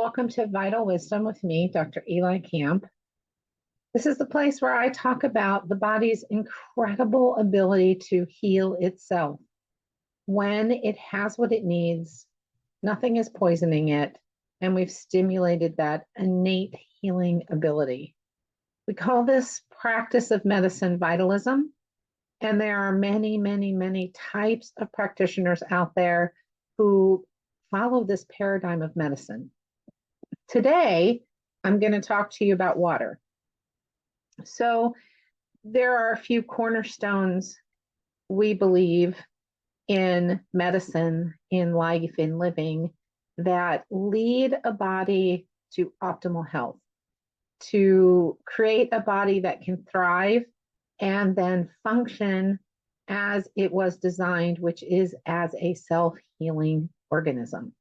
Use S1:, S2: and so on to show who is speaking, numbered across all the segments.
S1: welcome to Vital Wisdom with me, Dr. Eli Camp. This is the place where I talk about the body's incredible ability to heal itself. When it has what it needs, nothing is poisoning it, and we've stimulated that innate healing ability. We call this practice of medicine vitalism, and there are many, many, many types of practitioners out there who follow this paradigm of medicine. Today, I'm going to talk to you about water. So there are a few cornerstones we believe in medicine, in life, in living, that lead a body to optimal health, to create a body that can thrive and then function as it was designed, which is as a self-healing organism.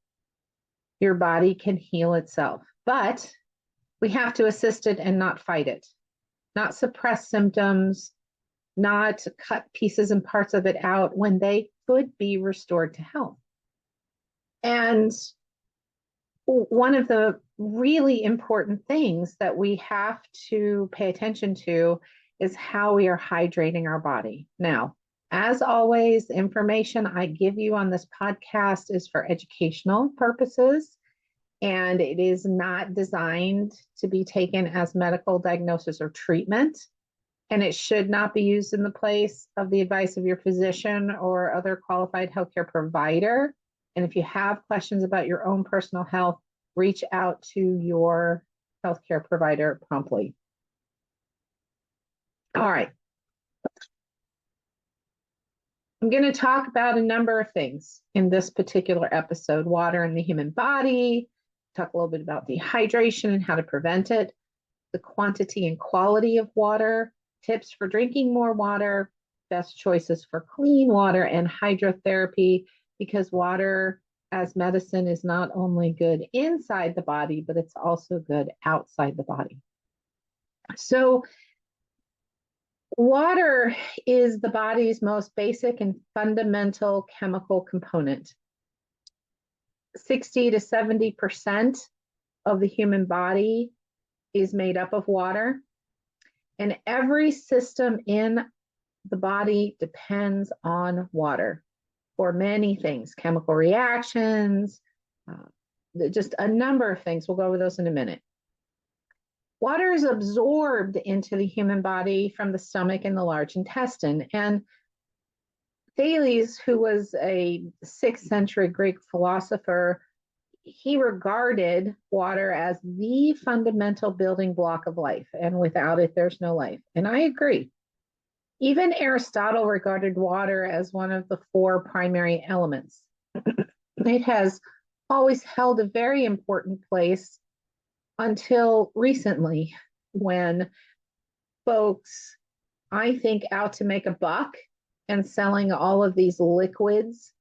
S1: Your body can heal itself, but we have to assist it and not fight it, not suppress symptoms, not cut pieces and parts of it out when they could be restored to health. And one of the really important things that we have to pay attention to is how we are hydrating our body. Now, as always, the information I give you on this podcast is for educational purposes, and it is not designed to be taken as medical diagnosis or treatment, and it should not be used in the place of the advice of your physician or other qualified healthcare provider. And if you have questions about your own personal health, reach out to your healthcare provider promptly. All right. I'm going to talk about a number of things in this particular episode: water in the human body, talk a little bit about dehydration and how to prevent it, the quantity and quality of water, tips for drinking more water, best choices for clean water, and hydrotherapy, because water as medicine is not only good inside the body, but it's also good outside the body. So water is the body's most basic and fundamental chemical component. 60 to 70% of the human body is made up of water, and every system in the body depends on water for many things: chemical reactions, just a number of things. We'll go over those in a minute. Water is absorbed into the human body from the stomach and the large intestine. And Thales, who was a 6th century Greek philosopher, he regarded water as the fundamental building block of life. And without it, there's no life. And I agree. Even Aristotle regarded water as one of the 4 primary elements. It has always held a very important place until recently, when folks, I think, out to make a buck and selling all of these liquids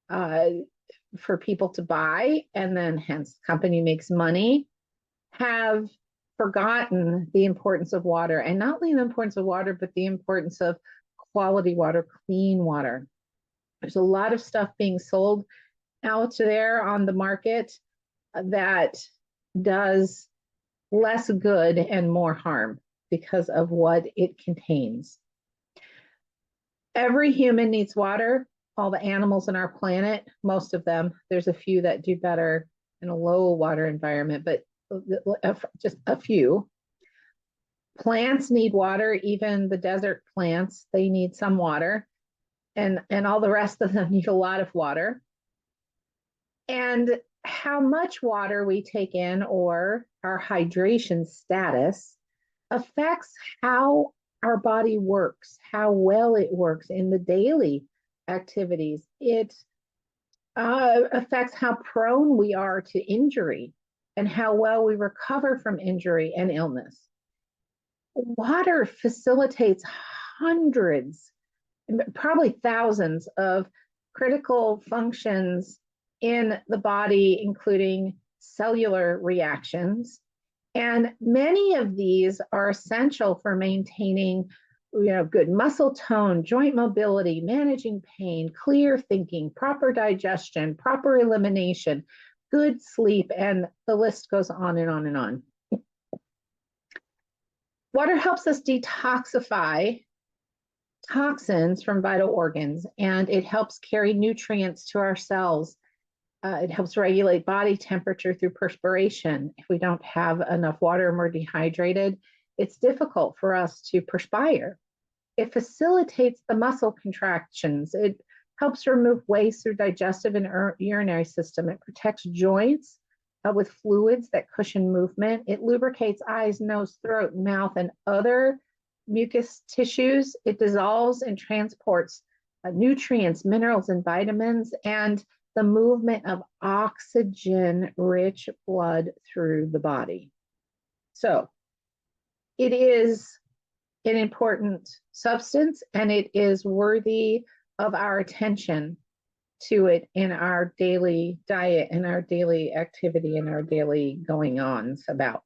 S1: for people to buy, and then hence the company makes money, have forgotten the importance of water. And not only the importance of water, but the importance of quality water, clean water. There's a lot of stuff being sold out there on the market that does less good and more harm because of what it contains. Every human needs water. All the animals on our planet, most of them. There's a few that do better in a low water environment, but just a few. Plants need water. Even the desert plants, they need some water, and all the rest of them need a lot of water. And how much water we take in, or our hydration status, affects how our body works, how well it works in the daily activities. It affects how prone we are to injury and how well we recover from injury and illness. Water facilitates hundreds, probably thousands of critical functions in the body, including cellular reactions. And many of these are essential for maintaining good muscle tone, joint mobility, managing pain, clear thinking, proper digestion, proper elimination, good sleep, and the list goes on and on and on. Water helps us detoxify toxins from vital organs, and it helps carry nutrients to our cells. It helps regulate body temperature through perspiration. If we don't have enough water and we're dehydrated, it's difficult for us to perspire. It facilitates the muscle contractions. It helps remove waste through digestive and urinary system. It protects joints with fluids that cushion movement. It lubricates eyes, nose, throat, mouth, and other mucous tissues. It dissolves and transports nutrients, minerals, and vitamins, and the movement of oxygen-rich blood through the body. So it is an important substance, and it is worthy of our attention to it in our daily diet, in our daily activity, in our daily going-ons about.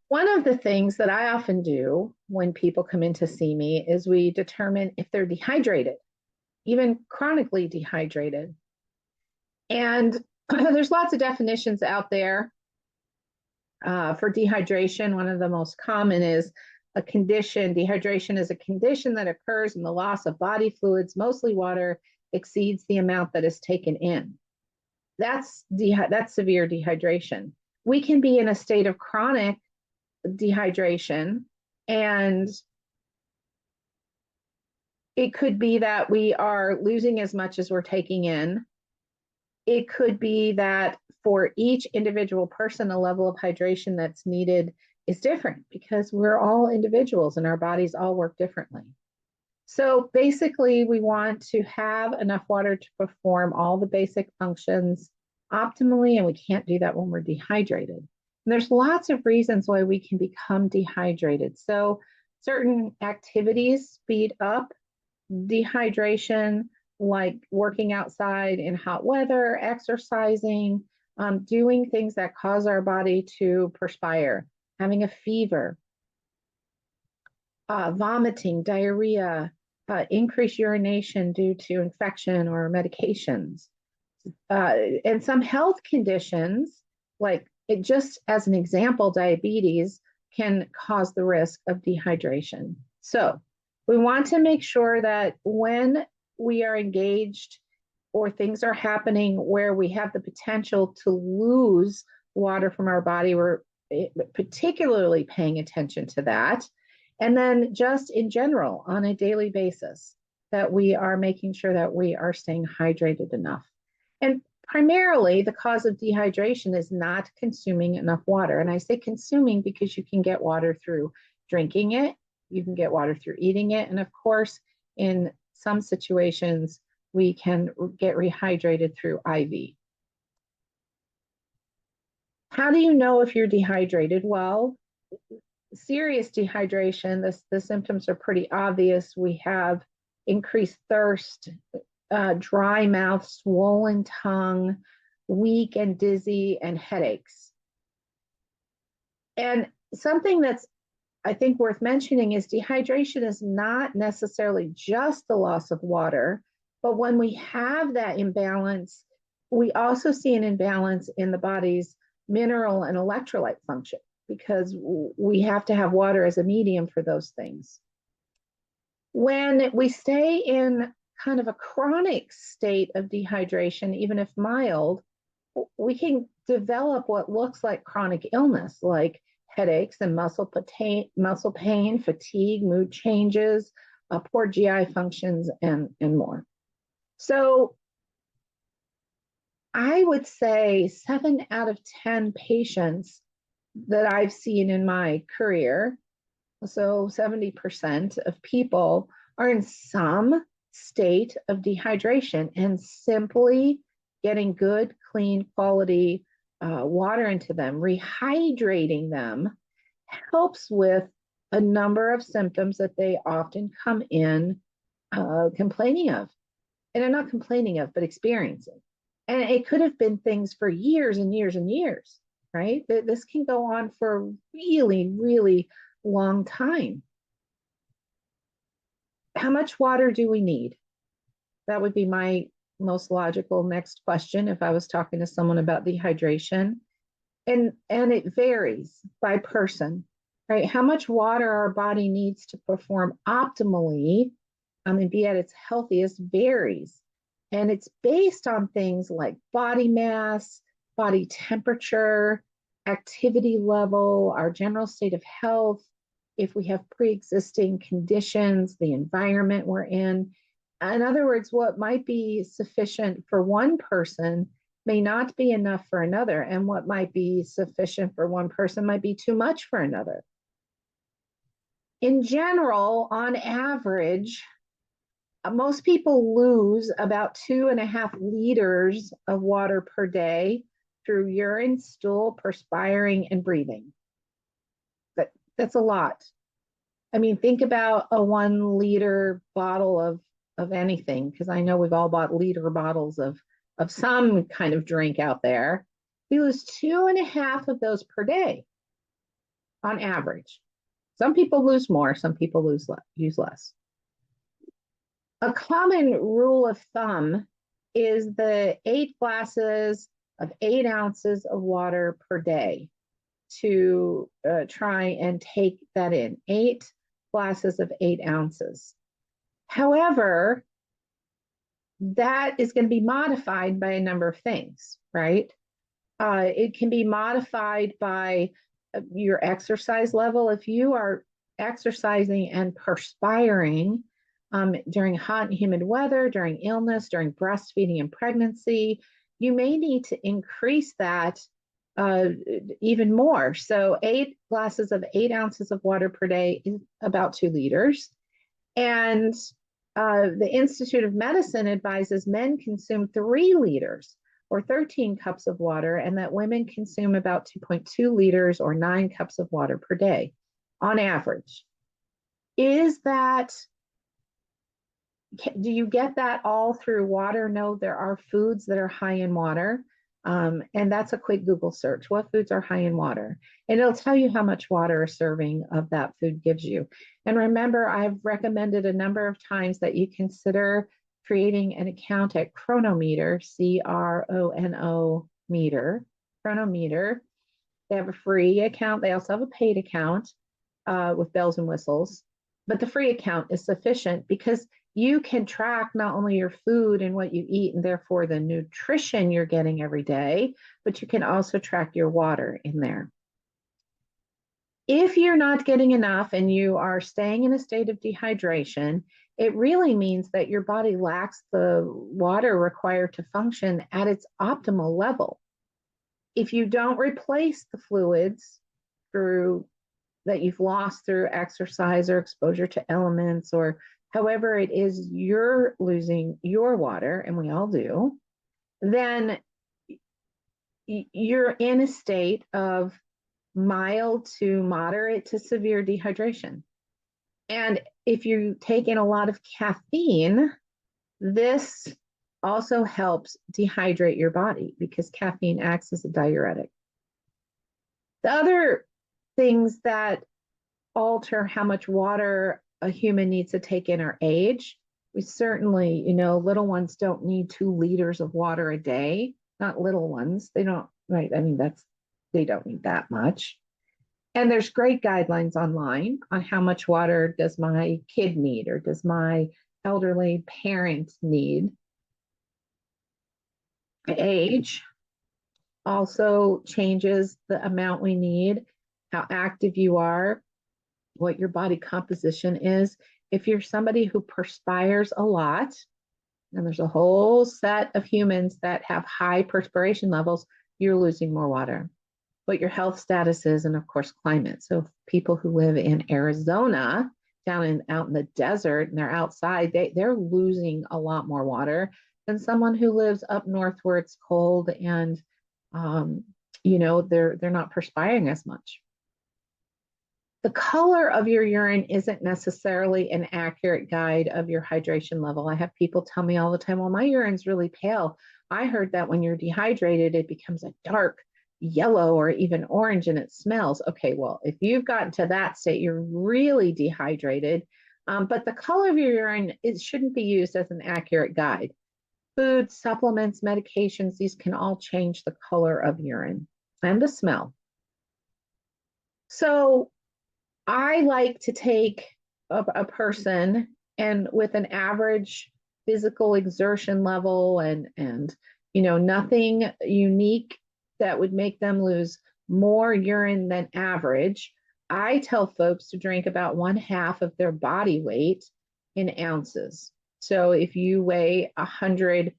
S1: One of the things that I often do when people come in to see me is we determine if they're dehydrated, even chronically dehydrated. And there's lots of definitions out there for dehydration. One of the most common is a condition. Dehydration is a condition that occurs when the loss of body fluids, mostly water, exceeds the amount that is taken in. That's severe dehydration. We can be in a state of chronic dehydration, and it could be that we are losing as much as we're taking in. It could be that for each individual person, the level of hydration that's needed is different because we're all individuals and our bodies all work differently. So basically, we want to have enough water to perform all the basic functions optimally, and we can't do that when we're dehydrated. And there's lots of reasons why we can become dehydrated. So certain activities speed up dehydration, like working outside in hot weather, exercising, doing things that cause our body to perspire, having a fever, vomiting, diarrhea, increased urination due to infection or medications. And some health conditions, like just as an example, diabetes can cause the risk of dehydration. So we want to make sure that when we are engaged or things are happening where we have the potential to lose water from our body, we're particularly paying attention to that. And then just in general, on a daily basis, that we are making sure that we are staying hydrated enough. And primarily, the cause of dehydration is not consuming enough water. And I say consuming because you can get water through drinking it, you can get water through eating it, and of course, in some situations, we can get rehydrated through IV. How do you know if you're dehydrated? Well, serious dehydration, the symptoms are pretty obvious. We have increased thirst, dry mouth, swollen tongue, weak and dizzy, and headaches. And something that's, I think, worth mentioning is dehydration is not necessarily just the loss of water, but when we have that imbalance, we also see an imbalance in the body's mineral and electrolyte function because we have to have water as a medium for those things. When we stay in kind of a chronic state of dehydration, even if mild, we can develop what looks like chronic illness, like headaches and muscle pain, fatigue, mood changes, poor GI functions, and more. So I would say 7 out of 10 patients that I've seen in my career, so 70% of people, are in some state of dehydration, and simply getting good, clean, quality water into them, rehydrating them, helps with a number of symptoms that they often come in complaining of. And they're not complaining of, but experiencing. And it could have been things for years and years and years, right? This can go on for a really, really long time. How much water do we need? That would be my most logical next question if I was talking to someone about dehydration. And it varies by person, right? How much water our body needs to perform optimally, and be at its healthiest varies. And it's based on things like body mass, body temperature, activity level, our general state of health, if we have pre-existing conditions, the environment we're in. In other words, what might be sufficient for one person may not be enough for another, and what might be sufficient for one person might be too much for another. In general, on average, most people lose about 2.5 liters of water per day through urine, stool, perspiring, and breathing. That's a lot. I mean, think about a 1 liter bottle of anything, because I know we've all bought liter bottles of some kind of drink out there. We lose 2.5 of those per day on average. Some people lose more, some people use less. A common rule of thumb is the 8 glasses of 8 ounces of water per day, to try and take that in. 8 glasses of 8 ounces. However, that is going to be modified by a number of things, right? It can be modified by your exercise level. If you are exercising and perspiring during hot and humid weather, during illness, during breastfeeding and pregnancy, you may need to increase that even more. So 8 glasses of 8 ounces of water per day is about 2 liters. And the Institute of Medicine advises men consume 3 liters or 13 cups of water, and that women consume about 2.2 liters or 9 cups of water per day on average. Is that, do you get that all through water? No, there are foods that are high in water. And that's a quick Google search. What foods are high in water? And it'll tell you how much water a serving of that food gives you. And remember, I've recommended a number of times that you consider creating an account at Cronometer, Crono meter, Cronometer. They have a free account. They also have a paid account with bells and whistles. But the free account is sufficient because you can track not only your food and what you eat and therefore the nutrition you're getting every day, but you can also track your water in there. If you're not getting enough and you are staying in a state of dehydration, it really means that your body lacks the water required to function at its optimal level. If you don't replace the fluids that you've lost through exercise or exposure to elements, or however it is you're losing your water, and we all do, then you're in a state of mild to moderate to severe dehydration. And if you take in a lot of caffeine, this also helps dehydrate your body because caffeine acts as a diuretic. The other things that alter how much water a human needs to take in our age. We certainly, little ones don't need 2 liters of water a day. Not little ones. They don't, right? I mean, they don't need that much. And there's great guidelines online on how much water does my kid need or does my elderly parent need. Age also changes the amount we need, how active you are, what your body composition is. If you're somebody who perspires a lot, and there's a whole set of humans that have high perspiration levels, you're losing more water. What your health status is, and of course, climate. So people who live in Arizona, out in the desert, and they're outside, they're losing a lot more water than someone who lives up north where it's cold and they're not perspiring as much. The color of your urine isn't necessarily an accurate guide of your hydration level. I have people tell me all the time, well, my urine's really pale. I heard that when you're dehydrated, it becomes a dark yellow or even orange and it smells. Okay, well, if you've gotten to that state, you're really dehydrated. But the color of your urine, it shouldn't be used as an accurate guide. Food, supplements, medications, these can all change the color of urine and the smell. So I like to take a person and with an average physical exertion level and nothing unique that would make them lose more urine than average. I tell folks to drink about 1/2 of their body weight in ounces. So if you weigh 100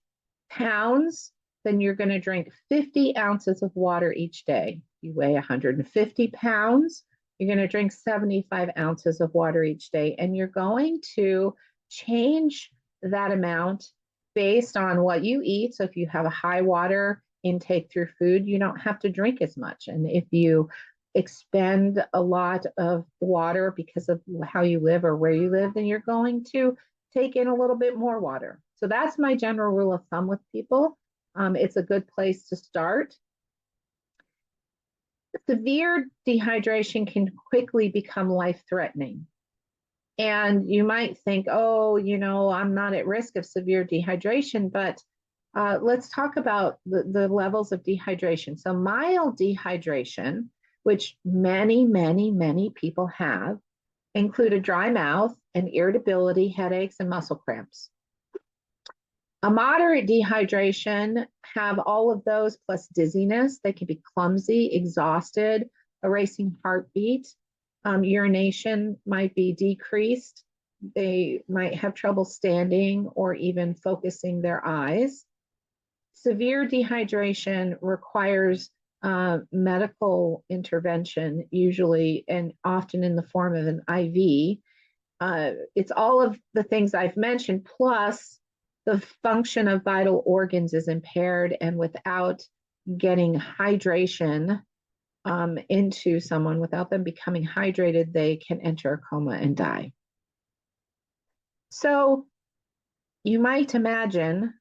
S1: pounds, then you're going to drink 50 ounces of water each day. You weigh 150 pounds, you're going to drink 75 ounces of water each day, and you're going to change that amount based on what you eat. So if you have a high water intake through food, you don't have to drink as much. And if you expend a lot of water because of how you live or where you live, then you're going to take in a little bit more water. So that's my general rule of thumb with people. It's a good place to start. Severe dehydration can quickly become life-threatening. And you might think, oh, I'm not at risk of severe dehydration, but let's talk about the levels of dehydration. So mild dehydration, which many, many, many people have, include a dry mouth and irritability, headaches, and muscle cramps. A moderate dehydration have all of those plus dizziness. They can be clumsy, exhausted, a racing heartbeat. Urination might be decreased. They might have trouble standing or even focusing their eyes. Severe dehydration requires medical intervention, usually and often in the form of an IV. It's all of the things I've mentioned, plus the function of vital organs is impaired, and without getting hydration into someone, without them becoming hydrated, they can enter a coma and die. So you might imagine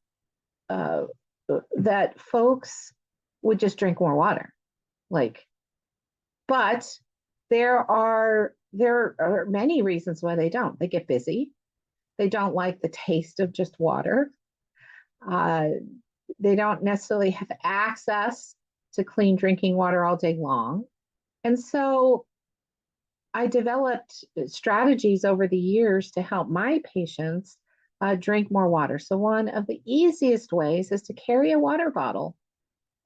S1: that folks would just drink more water, but there are many reasons why they don't. They get busy. They don't like the taste of just water. They don't necessarily have access to clean drinking water all day long. And so I developed strategies over the years to help my patients drink more water. So one of the easiest ways is to carry a water bottle,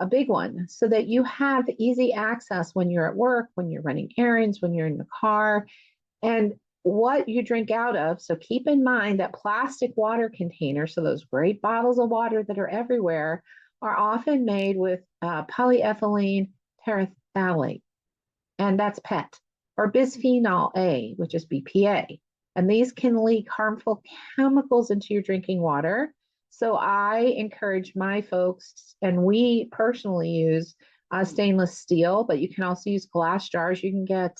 S1: a big one, so that you have easy access when you're at work, when you're running errands, when you're in the car, and what you drink out of. So keep in mind that plastic water containers, so those great bottles of water that are everywhere, are often made with polyethylene terephthalate, and that's PET, or bisphenol A, which is BPA. And these can leak harmful chemicals into your drinking water. So I encourage my folks, and we personally use stainless steel, but you can also use glass jars. You can get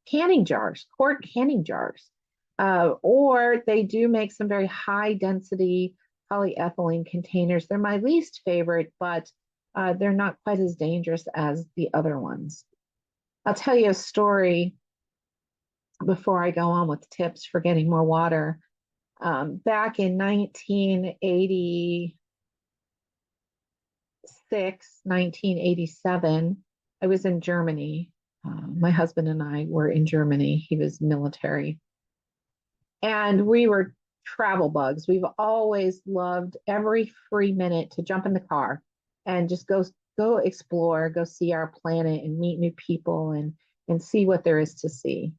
S1: canning jars, quart canning jars, or they do make some very high density polyethylene containers. They're my least favorite, but they're not quite as dangerous as the other ones. I'll tell you a story before I go on with tips for getting more water. Back in 1986, 1987, I was in Germany. My husband and I were in Germany. He was military. And we were travel bugs. We've always loved every free minute to jump in the car and just go explore, go see our planet and meet new people and see what there is to see.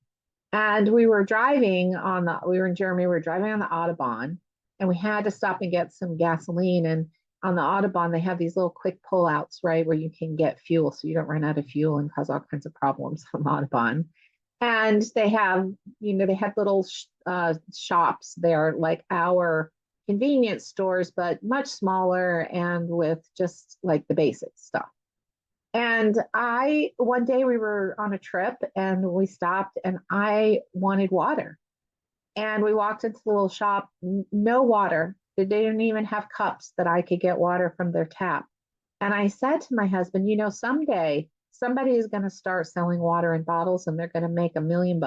S1: And we were in Germany, we were driving on the Autobahn, and we had to stop and get some gasoline. And on the Autobahn, they have these little quick pullouts, right, where you can get fuel so you don't run out of fuel and cause all kinds of problems on the Autobahn. And they have, they had little shops there, like our convenience stores, but much smaller and with just like the basic stuff. And one day we were on a trip and we stopped and I wanted water. And we walked into the little shop, no water. They didn't even have cups that I could get water from their tap. And I said to my husband, someday somebody is going to start selling water in bottles and they're going to make $1 million.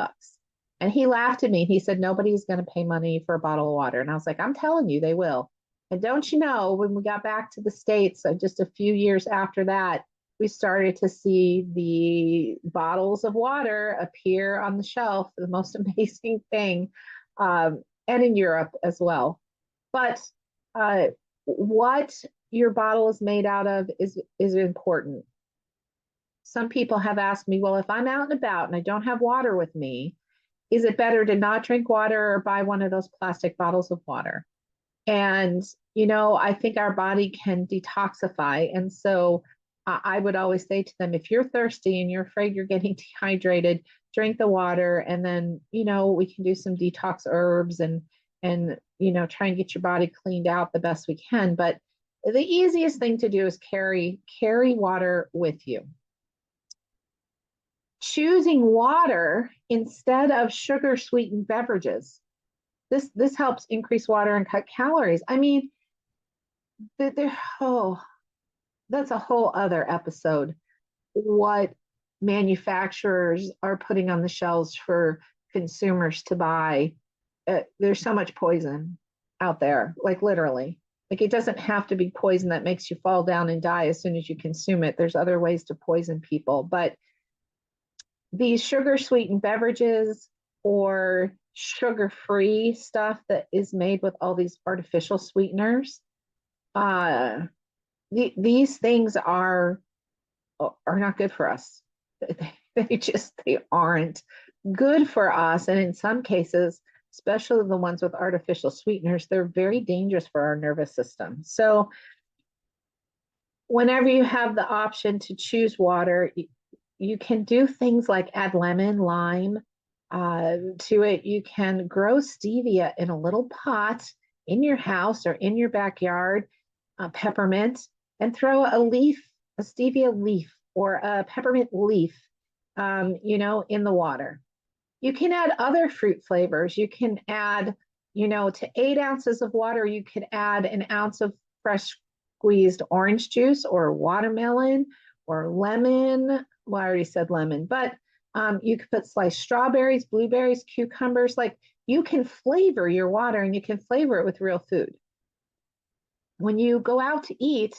S1: And he laughed at me. He said, nobody's going to pay money for a bottle of water. And I was like, I'm telling you, they will. And don't you know, when we got back to the States, so just a few years after that, we started to see the bottles of water appear on the shelf, the most amazing thing, and in Europe as well. But uh, what your bottle is made out of is important. Some people have asked me, well, if I'm out and about and I don't have water with me, is it better to not drink water or buy one of those plastic bottles of water? And, I think our body can detoxify. And so I would always say to them, if you're thirsty and you're afraid you're getting dehydrated, drink the water. And then, we can do some detox herbs and, try and get your body cleaned out the best we can. But the easiest thing to do is carry water with you. Choosing water instead of sugar sweetened beverages. This helps increase water and cut calories. I mean, oh, that's a whole other episode. What manufacturers are putting on the shelves for consumers to buy. There's so much poison out there, like literally. Like it doesn't have to be poison that makes you fall down and die as soon as you consume it. There's other ways to poison people. But these sugar sweetened beverages or sugar-free stuff that is made with all these artificial sweeteners, these things are not good for us. They aren't good for us. And in some cases, especially the ones with artificial sweeteners, they're very dangerous for our nervous system. So whenever you have the option to choose water, you can do things like add lemon, lime to it. You can grow stevia in a little pot in your house or in your backyard, peppermint, and throw a stevia leaf or a peppermint leaf, in the water. You can add other fruit flavors. You can add, to 8 ounces of water, you could add an ounce of fresh squeezed orange juice or watermelon or lemon. Well, I already said lemon, but you could put sliced strawberries, blueberries, cucumbers. Like you can flavor your water and you can flavor it with real food. When you go out to eat,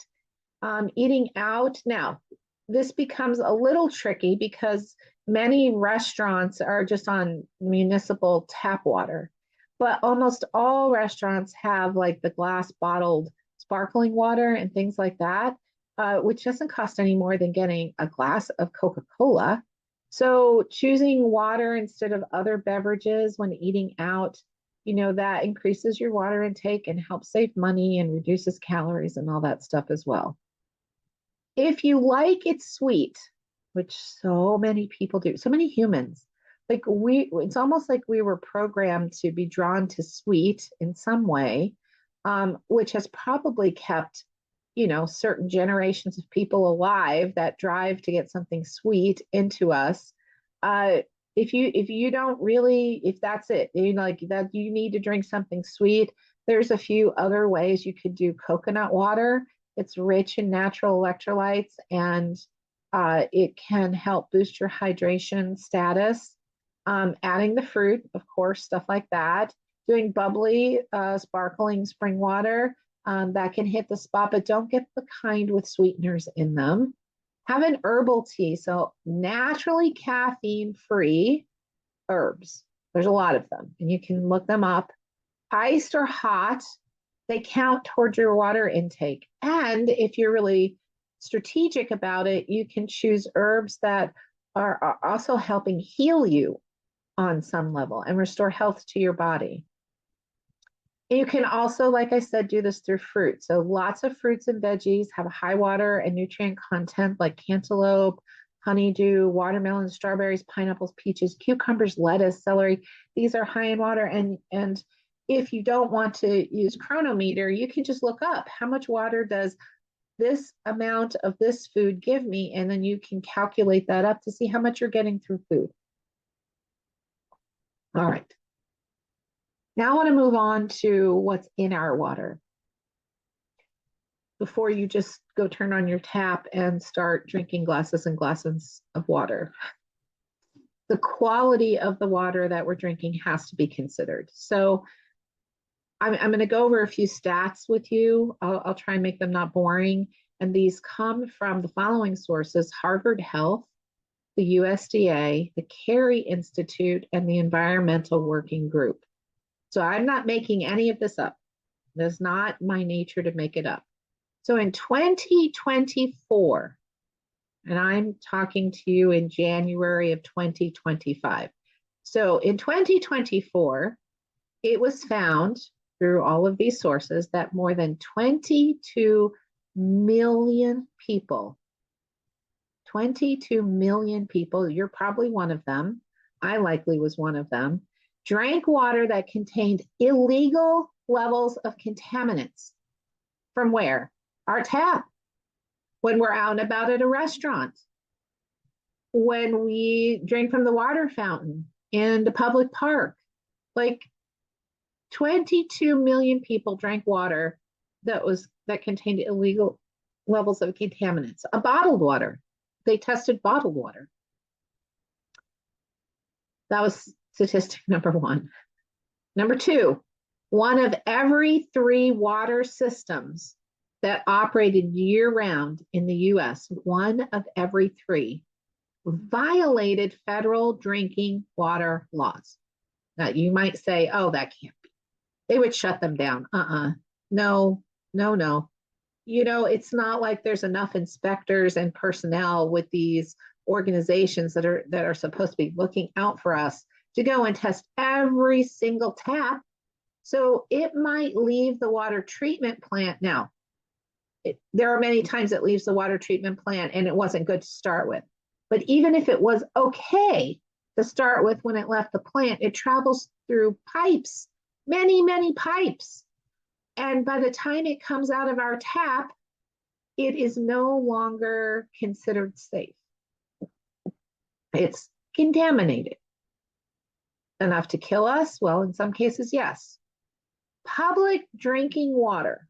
S1: eating out, now this becomes a little tricky because many restaurants are just on municipal tap water, but almost all restaurants have like the glass bottled sparkling water and things like that, which doesn't cost any more than getting a glass of Coca-Cola. So choosing water instead of other beverages when eating out, that increases your water intake and helps save money and reduces calories and all that stuff as well. If you like it sweet, which so many people do, so many humans, it's almost like we were programmed to be drawn to sweet in some way, which has probably kept certain generations of people alive, that drive to get something sweet into us. If you don't really, if that's it, like that you need to drink something sweet, there's a few other ways. You could do coconut water. It's rich in natural electrolytes and it can help boost your hydration status. Adding the fruit, of course, stuff like that. Doing bubbly, sparkling spring water. That can hit the spot, but don't get the kind with sweeteners in them. Have an herbal tea, so naturally caffeine-free herbs. There's a lot of them, and you can look them up. Iced or hot, they count towards your water intake. And if you're really strategic about it, you can choose herbs that are also helping heal you on some level and restore health to your body. You can also, like I said, do this through fruit. So lots of fruits and veggies have a high water and nutrient content like cantaloupe, honeydew, watermelon, strawberries, pineapples, peaches, cucumbers, lettuce, celery. These are high in water. And if you don't want to use Cronometer, you can just look up how much water does this amount of this food give me, and then you can calculate that up to see how much you're getting through food. All right. Now I want to move on to what's in our water before you just go turn on your tap and start drinking glasses and glasses of water. The quality of the water that we're drinking has to be considered. So I'm going to go over a few stats with you. I'll try and make them not boring. And these come from the following sources: Harvard Health, the USDA, the Carey Institute, and the Environmental Working Group. So I'm not making any of this up. It's not my nature to make it up. So in 2024, and I'm talking to you in January of 2025. So in 2024, it was found through all of these sources that more than 22 million people, 22 million people, you're probably one of them, I likely was one of them, drank water that contained illegal levels of contaminants. From where? Our tap. When we're out and about at a restaurant, when we drink from the water fountain in the public park. Like 22 million people drank water that contained illegal levels of contaminants. A bottled water. They tested bottled water. That was statistic number one. Number two, one of every 3 water systems that operated year-round in the US, one of every 3, violated federal drinking water laws. Now, you might say, oh, that can't be. They would shut them down. No. It's not like there's enough inspectors and personnel with these organizations that are supposed to be looking out for us to go and test every single tap. So it might leave the water treatment plant. Now, there are many times it leaves the water treatment plant and it wasn't good to start with. But even if it was okay to start with when it left the plant, it travels through pipes, many, many pipes. And by the time it comes out of our tap, it is no longer considered safe. It's contaminated. Enough to kill us? Well, in some cases, yes. Public drinking water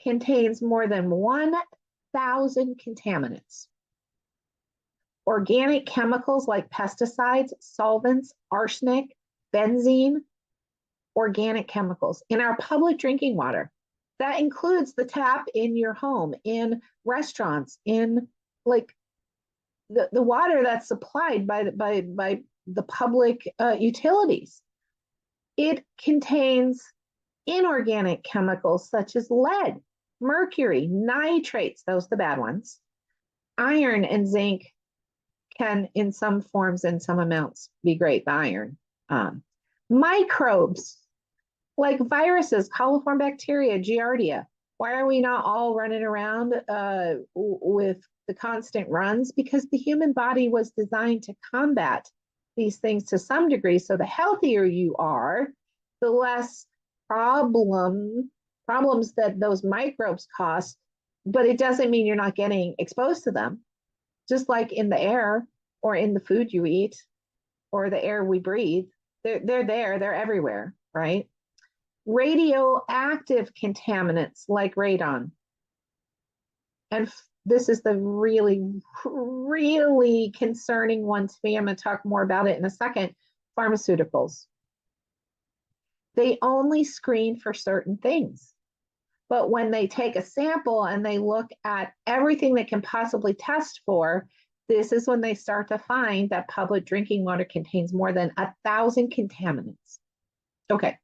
S1: contains more than 1,000 contaminants. Organic chemicals like pesticides, solvents, arsenic, benzene, organic chemicals in our public drinking water. That includes the tap in your home, in restaurants, in like the water that's supplied by the public utilities. It contains inorganic chemicals such as lead, mercury, nitrates, those are the bad ones. Iron and zinc can, in some forms and some amounts, be great, the iron. Microbes like viruses, coliform bacteria, giardia. Why are we not all running around with the constant runs? Because the human body was designed to combat these things to some degree. So the healthier you are, the less problems that those microbes cause, but it doesn't mean you're not getting exposed to them. Just like in the air or in the food you eat or the air we breathe, they're everywhere, right? Radioactive contaminants like radon. And this is the really, really concerning one to me. I'm going to talk more about it in a second. Pharmaceuticals. They only screen for certain things. But when they take a sample and they look at everything they can possibly test for, this is when they start to find that public drinking water contains more than 1,000 contaminants. Okay.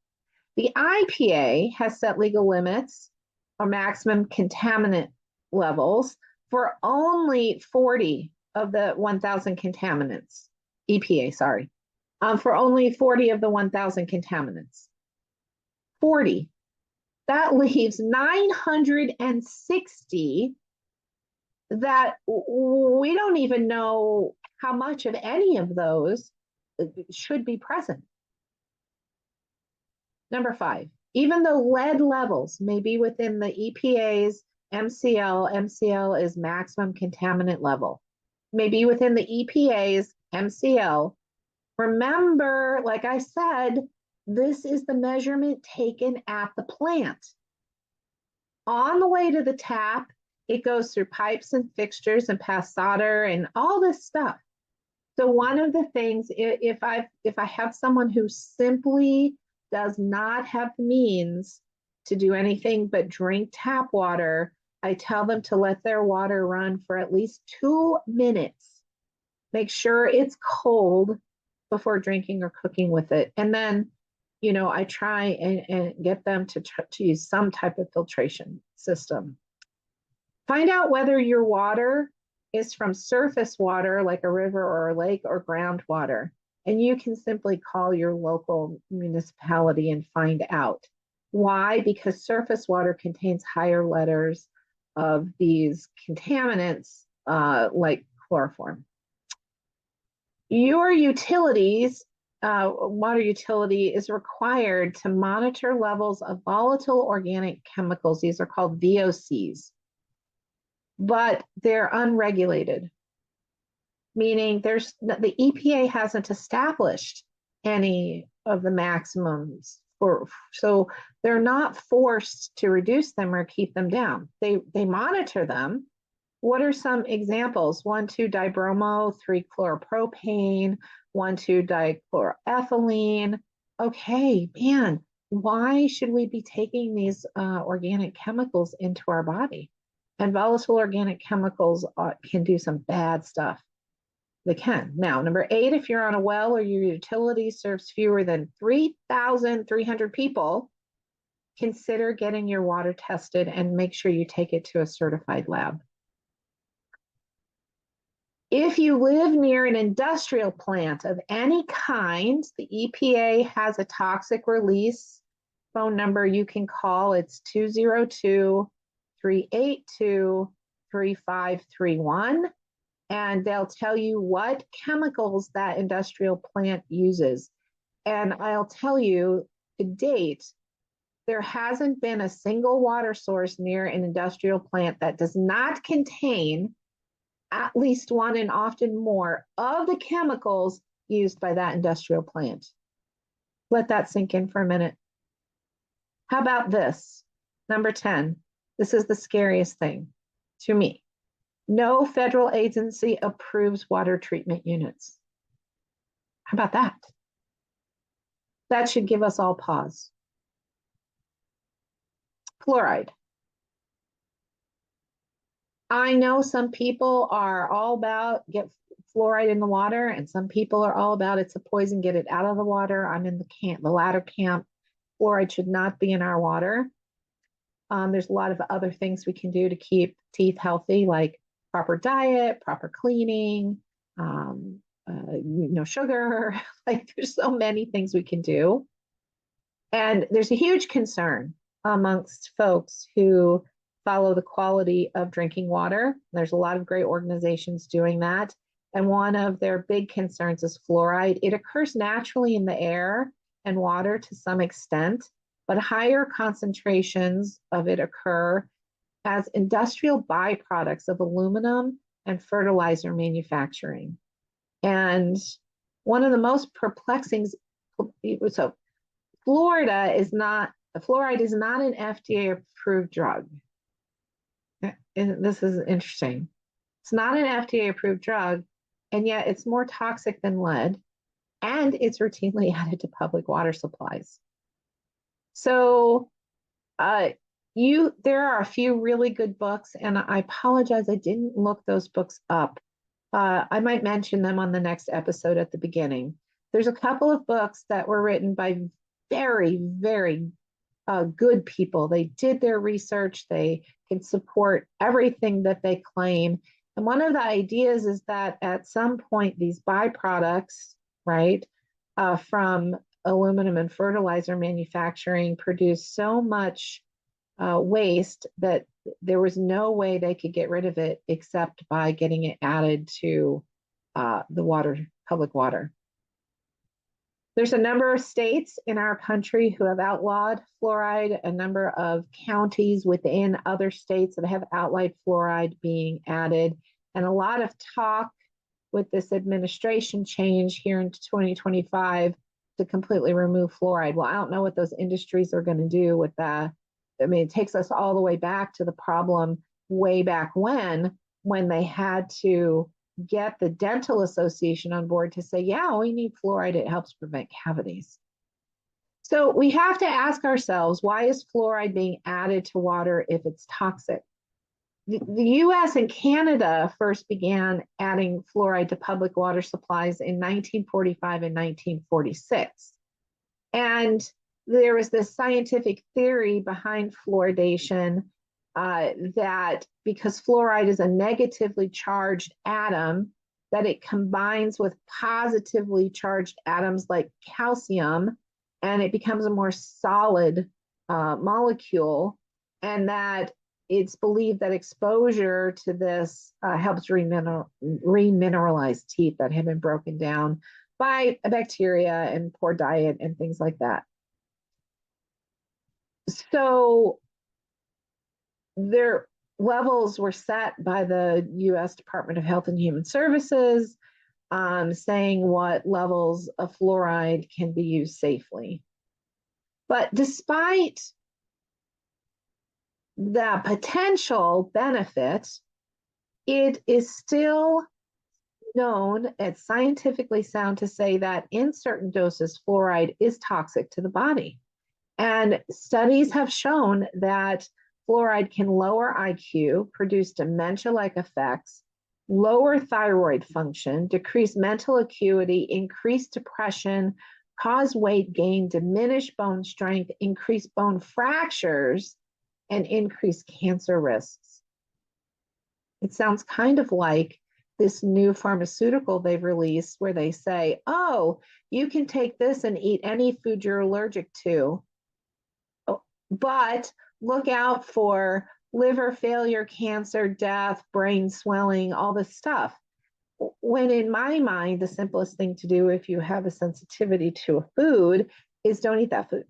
S1: The IPA has set legal limits or maximum contaminant levels for only 40 of the 1,000 contaminants. EPA, sorry. For only 40 of the 1,000 contaminants. 40. That leaves 960 that we don't even know how much of any of those should be present. Number 5, even though lead levels may be within the EPA's MCL is maximum contaminant level, may be within the EPA's MCL. Remember, like I said, this is the measurement taken at the plant. On the way to the tap, it goes through pipes and fixtures and past solder and all this stuff. So one of the things, if I have someone who simply does not have the means to do anything but drink tap water, I tell them to let their water run for at least 2 minutes. Make sure it's cold before drinking or cooking with it. And then, I try and get them to use some type of filtration system. Find out whether your water is from surface water, like a river or a lake, or groundwater. And you can simply call your local municipality and find out. Why? Because surface water contains higher letters of these contaminants like chloroform. Your utilities, water utility, is required to monitor levels of volatile organic chemicals. These are called VOCs, but they're unregulated, meaning the EPA hasn't established any of the maximums so they're not forced to reduce them or keep them down. They monitor them. What are some examples? 1,2-dibromo, 3-chloropropane, 1,2-dichloroethylene. Okay, man, why should we be taking these organic chemicals into our body? And volatile organic chemicals can do some bad stuff. They can. Now, number 8, if you're on a well or your utility serves fewer than 3,300 people, consider getting your water tested and make sure you take it to a certified lab. If you live near an industrial plant of any kind, the EPA has a toxic release phone number you can call. It's 202-382-3531. And they'll tell you what chemicals that industrial plant uses. And I'll tell you, to date, there hasn't been a single water source near an industrial plant that does not contain at least one and often more of the chemicals used by that industrial plant. Let that sink in for a minute. How about this? Number 10. This is the scariest thing to me. No federal agency approves water treatment units. How about that? That should give us all pause. Fluoride. I know some people are all about get fluoride in the water, and some people are all about it's a poison, get it out of the water. I'm in the latter camp. Fluoride should not be in our water. There's a lot of other things we can do to keep teeth healthy, like proper diet, proper cleaning, sugar. Like, there's so many things we can do. And there's a huge concern amongst folks who follow the quality of drinking water. There's a lot of great organizations doing that. And one of their big concerns is fluoride. It occurs naturally in the air and water to some extent, but higher concentrations of it occur as industrial byproducts of aluminum and fertilizer manufacturing. And one of the most perplexing, so fluoride is not an FDA approved drug. And this is interesting. It's not an FDA approved drug, and yet it's more toxic than lead, and it's routinely added to public water supplies. So there are a few really good books, and I apologize, I didn't look those books up. I might mention them on the next episode at the beginning. There's a couple of books that were written by very, very good people. They did their research. They can support everything that they claim. And one of the ideas is that at some point, these byproducts, right, from aluminum and fertilizer manufacturing produce so much waste that there was no way they could get rid of it except by getting it added to the public water. There's a number of states in our country who have outlawed fluoride, a number of counties within other states that have outlawed fluoride being added, and a lot of talk with this administration change here in 2025 to completely remove fluoride. Well, I don't know what those industries are going to do with that. I mean, it takes us all the way back to the problem way back when they had to get the Dental Association on board to say, yeah, we need fluoride. It helps prevent cavities. So we have to ask ourselves, why is fluoride being added to water if it's toxic? The US and Canada first began adding fluoride to public water supplies in 1945 and 1946. And there was this scientific theory behind fluoridation that because fluoride is a negatively charged atom, that it combines with positively charged atoms like calcium, and it becomes a more solid molecule, and that it's believed that exposure to this helps remineralize teeth that have been broken down by bacteria and poor diet and things like that. So their levels were set by the US Department of Health and Human Services, saying what levels of fluoride can be used safely. But despite the potential benefit, it is still known, it's scientifically sound to say that in certain doses, fluoride is toxic to the body. And studies have shown that fluoride can lower IQ, produce dementia-like effects, lower thyroid function, decrease mental acuity, increase depression, cause weight gain, diminish bone strength, increase bone fractures, and increase cancer risks. It sounds kind of like this new pharmaceutical they've released where they say, oh, you can take this and eat any food you're allergic to, but look out for liver failure, cancer, death, brain swelling, all this stuff. When in my mind, the simplest thing to do if you have a sensitivity to a food is don't eat that food.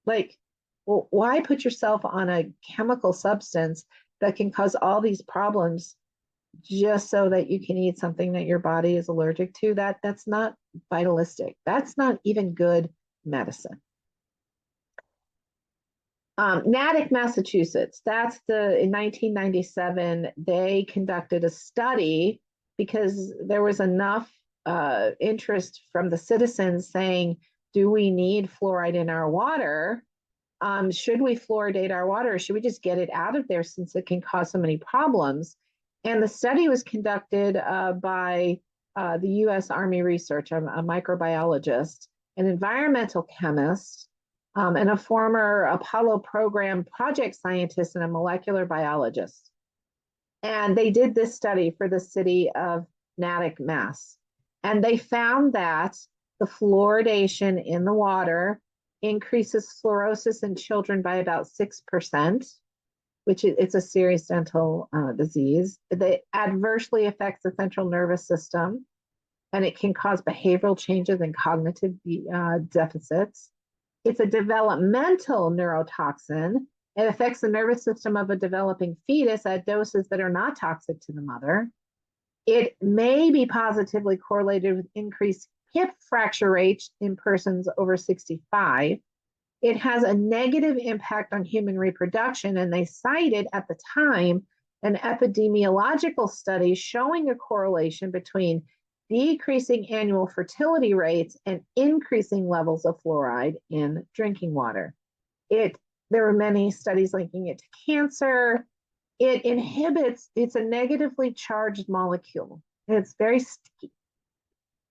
S1: Like, well, why put yourself on a chemical substance that can cause all these problems just so that you can eat something that your body is allergic to? That's not vitalistic. That's not even good medicine. Natick, Massachusetts, in 1997, they conducted a study because there was enough interest from the citizens saying, do we need fluoride in our water? Should we fluoridate our water? Or should we just get it out of there since it can cause so many problems? And the study was conducted by the US Army Research, a microbiologist, an environmental chemist, and a former Apollo program project scientist and a molecular biologist. And they did this study for the city of Natick, Mass. And they found that the fluoridation in the water increases fluorosis in children by about 6%, which it's a serious dental disease. It adversely affects the central nervous system, and it can cause behavioral changes and cognitive deficits. It's a developmental neurotoxin. It affects the nervous system of a developing fetus at doses that are not toxic to the mother. It may be positively correlated with increased hip fracture rates in persons over 65. It has a negative impact on human reproduction, and they cited at the time an epidemiological study showing a correlation between decreasing annual fertility rates and increasing levels of fluoride in drinking water. There were many studies linking it to cancer. It's a negatively charged molecule. It's very sticky.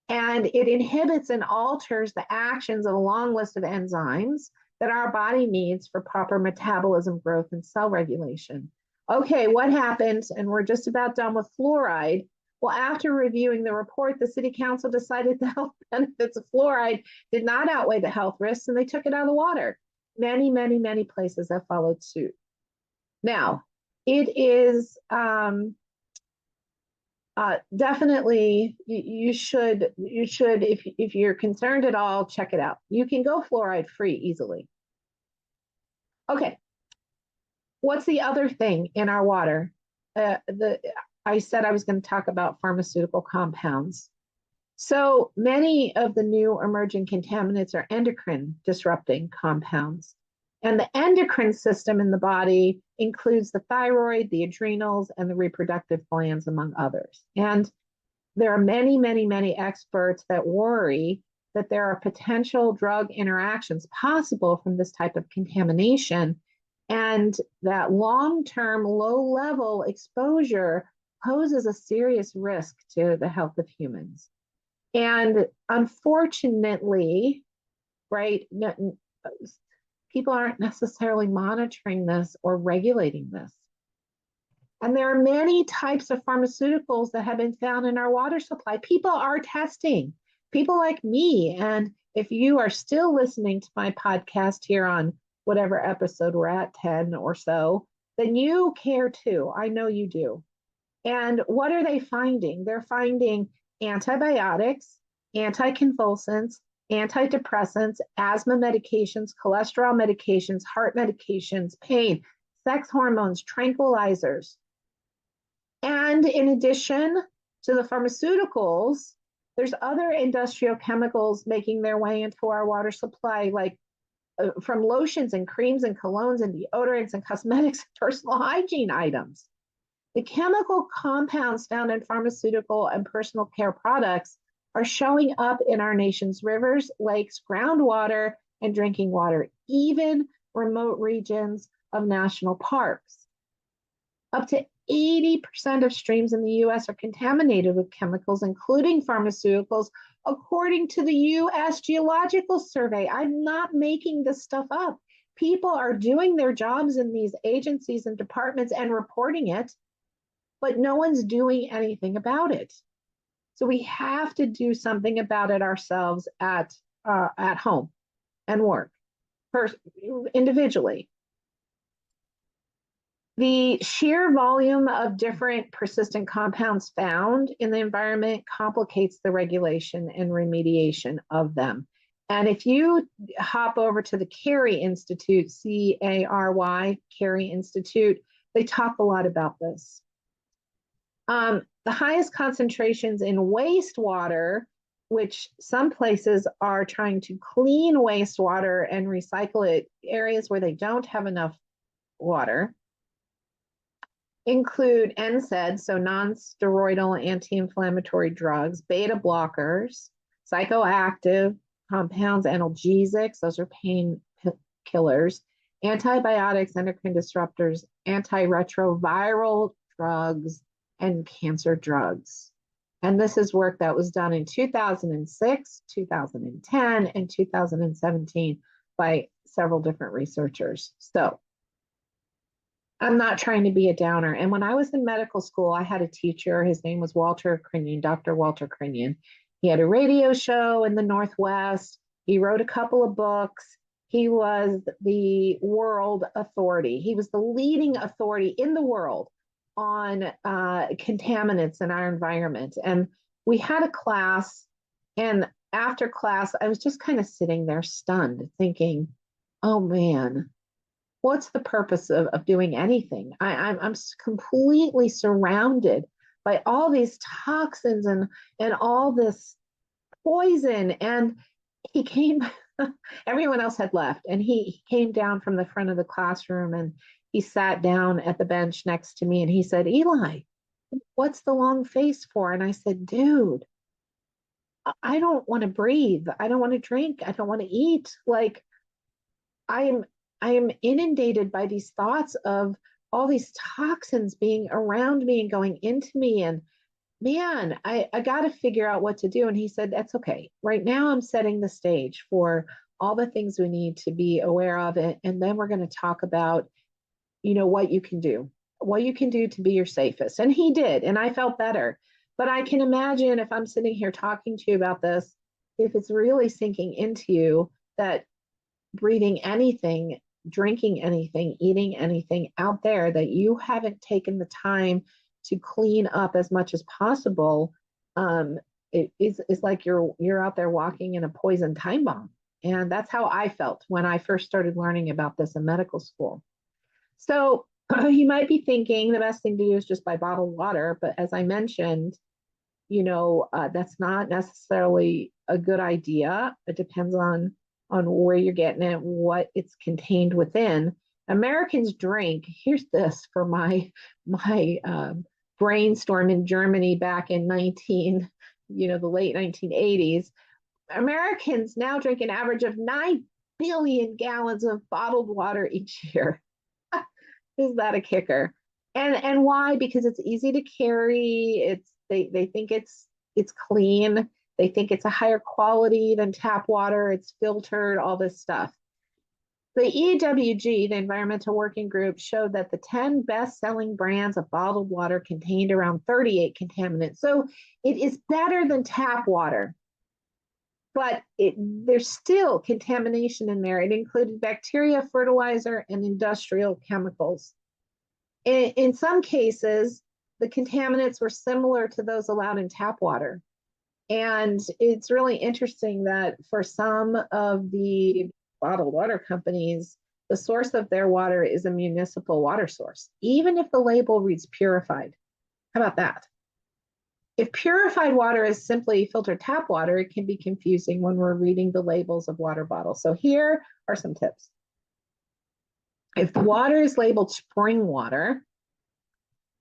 S1: And it inhibits and alters the actions of a long list of enzymes that our body needs for proper metabolism, growth, and cell regulation. Okay, what happens? And we're just about done with fluoride. Well, after reviewing the report, the city council decided the health benefits of fluoride did not outweigh the health risks, and they took it out of the water. Many, many, many places have followed suit. Now, it is definitely, you should, if you're concerned at all, check it out. You can go fluoride free easily. Okay, what's the other thing in our water? I said I was going to talk about pharmaceutical compounds. So many of the new emerging contaminants are endocrine disrupting compounds. And the endocrine system in the body includes the thyroid, the adrenals, and the reproductive glands, among others. And there are many, many, many experts that worry that there are potential drug interactions possible from this type of contamination, and that long-term low-level exposure poses a serious risk to the health of humans. And unfortunately, right, people aren't necessarily monitoring this or regulating this. And there are many types of pharmaceuticals that have been found in our water supply. People are testing, people like me. And if you are still listening to my podcast here on whatever episode we're at, 10 or so, then you care too. I know you do. And what are they finding? They're finding antibiotics, anticonvulsants, antidepressants, asthma medications, cholesterol medications, heart medications, pain, sex hormones, tranquilizers. And in addition to the pharmaceuticals, there's other industrial chemicals making their way into our water supply, like from lotions and creams and colognes and deodorants and cosmetics and personal hygiene items. The chemical compounds found in pharmaceutical and personal care products are showing up in our nation's rivers, lakes, groundwater, and drinking water, even remote regions of national parks. Up to 80% of streams in the US are contaminated with chemicals, including pharmaceuticals, according to the US Geological Survey. I'm not making this stuff up. People are doing their jobs in these agencies and departments and reporting it, but no one's doing anything about it. So we have to do something about it ourselves at home and work, individually. The sheer volume of different persistent compounds found in the environment complicates the regulation and remediation of them. And if you hop over to the Cary Institute, C-A-R-Y, Cary Institute, they talk a lot about this. The highest concentrations in wastewater, which some places are trying to clean wastewater and recycle it, areas where they don't have enough water, include NSAIDs, so non-steroidal anti-inflammatory drugs, beta blockers, psychoactive compounds, analgesics, those are pain killers, antibiotics, endocrine disruptors, antiretroviral drugs, and cancer drugs. And this is work that was done in 2006, 2010, and 2017 by several different researchers. So I'm not trying to be a downer. And when I was in medical school, I had a teacher. His name was Walter Crinion, Dr. Walter Crinion. He had a radio show in the Northwest. He wrote a couple of books. He was the world authority. He was the leading authority in the world on contaminants in our environment. And we had a class, and after class, I was just kind of sitting there stunned, thinking, oh man, what's the purpose of doing anything? I'm completely surrounded by all these toxins and all this poison. And he came, everyone else had left, and he came down from the front of the classroom, and he sat down at the bench next to me, and he said, Eli, what's the long face for? And I said, dude, I don't want to breathe. I don't want to drink. I don't want to eat. Like, I am inundated by these thoughts of all these toxins being around me and going into me. And man, I got to figure out what to do. And he said, that's okay. Right now I'm setting the stage for all the things we need to be aware of. And then we're going to talk about, what you can do to be your safest. And he did. And I felt better. But I can imagine if I'm sitting here talking to you about this, if it's really sinking into you that breathing anything, drinking anything, eating anything out there that you haven't taken the time to clean up as much as possible, it's like you're out there walking in a poison time bomb. And that's how I felt when I first started learning about this in medical school. So you might be thinking the best thing to do is just buy bottled water. But as I mentioned, that's not necessarily a good idea. It depends on where you're getting it, what it's contained within. Americans drink, here's this for my brainstorm in Germany back in the late 1980s. Americans now drink an average of 9 billion gallons of bottled water each year. Is that a kicker? And why? Because it's easy to carry. They think it's clean. They think it's a higher quality than tap water. It's filtered, all this stuff. The EWG, the Environmental Working Group, showed that the 10 best-selling brands of bottled water contained around 38 contaminants. So it is better than tap water, but there's still contamination in there. It included bacteria, fertilizer, and industrial chemicals. In some cases, the contaminants were similar to those allowed in tap water. And it's really interesting that for some of the bottled water companies, the source of their water is a municipal water source, even if the label reads purified. How about that? If purified water is simply filtered tap water, it can be confusing when we're reading the labels of water bottles. So here are some tips. If the water is labeled spring water,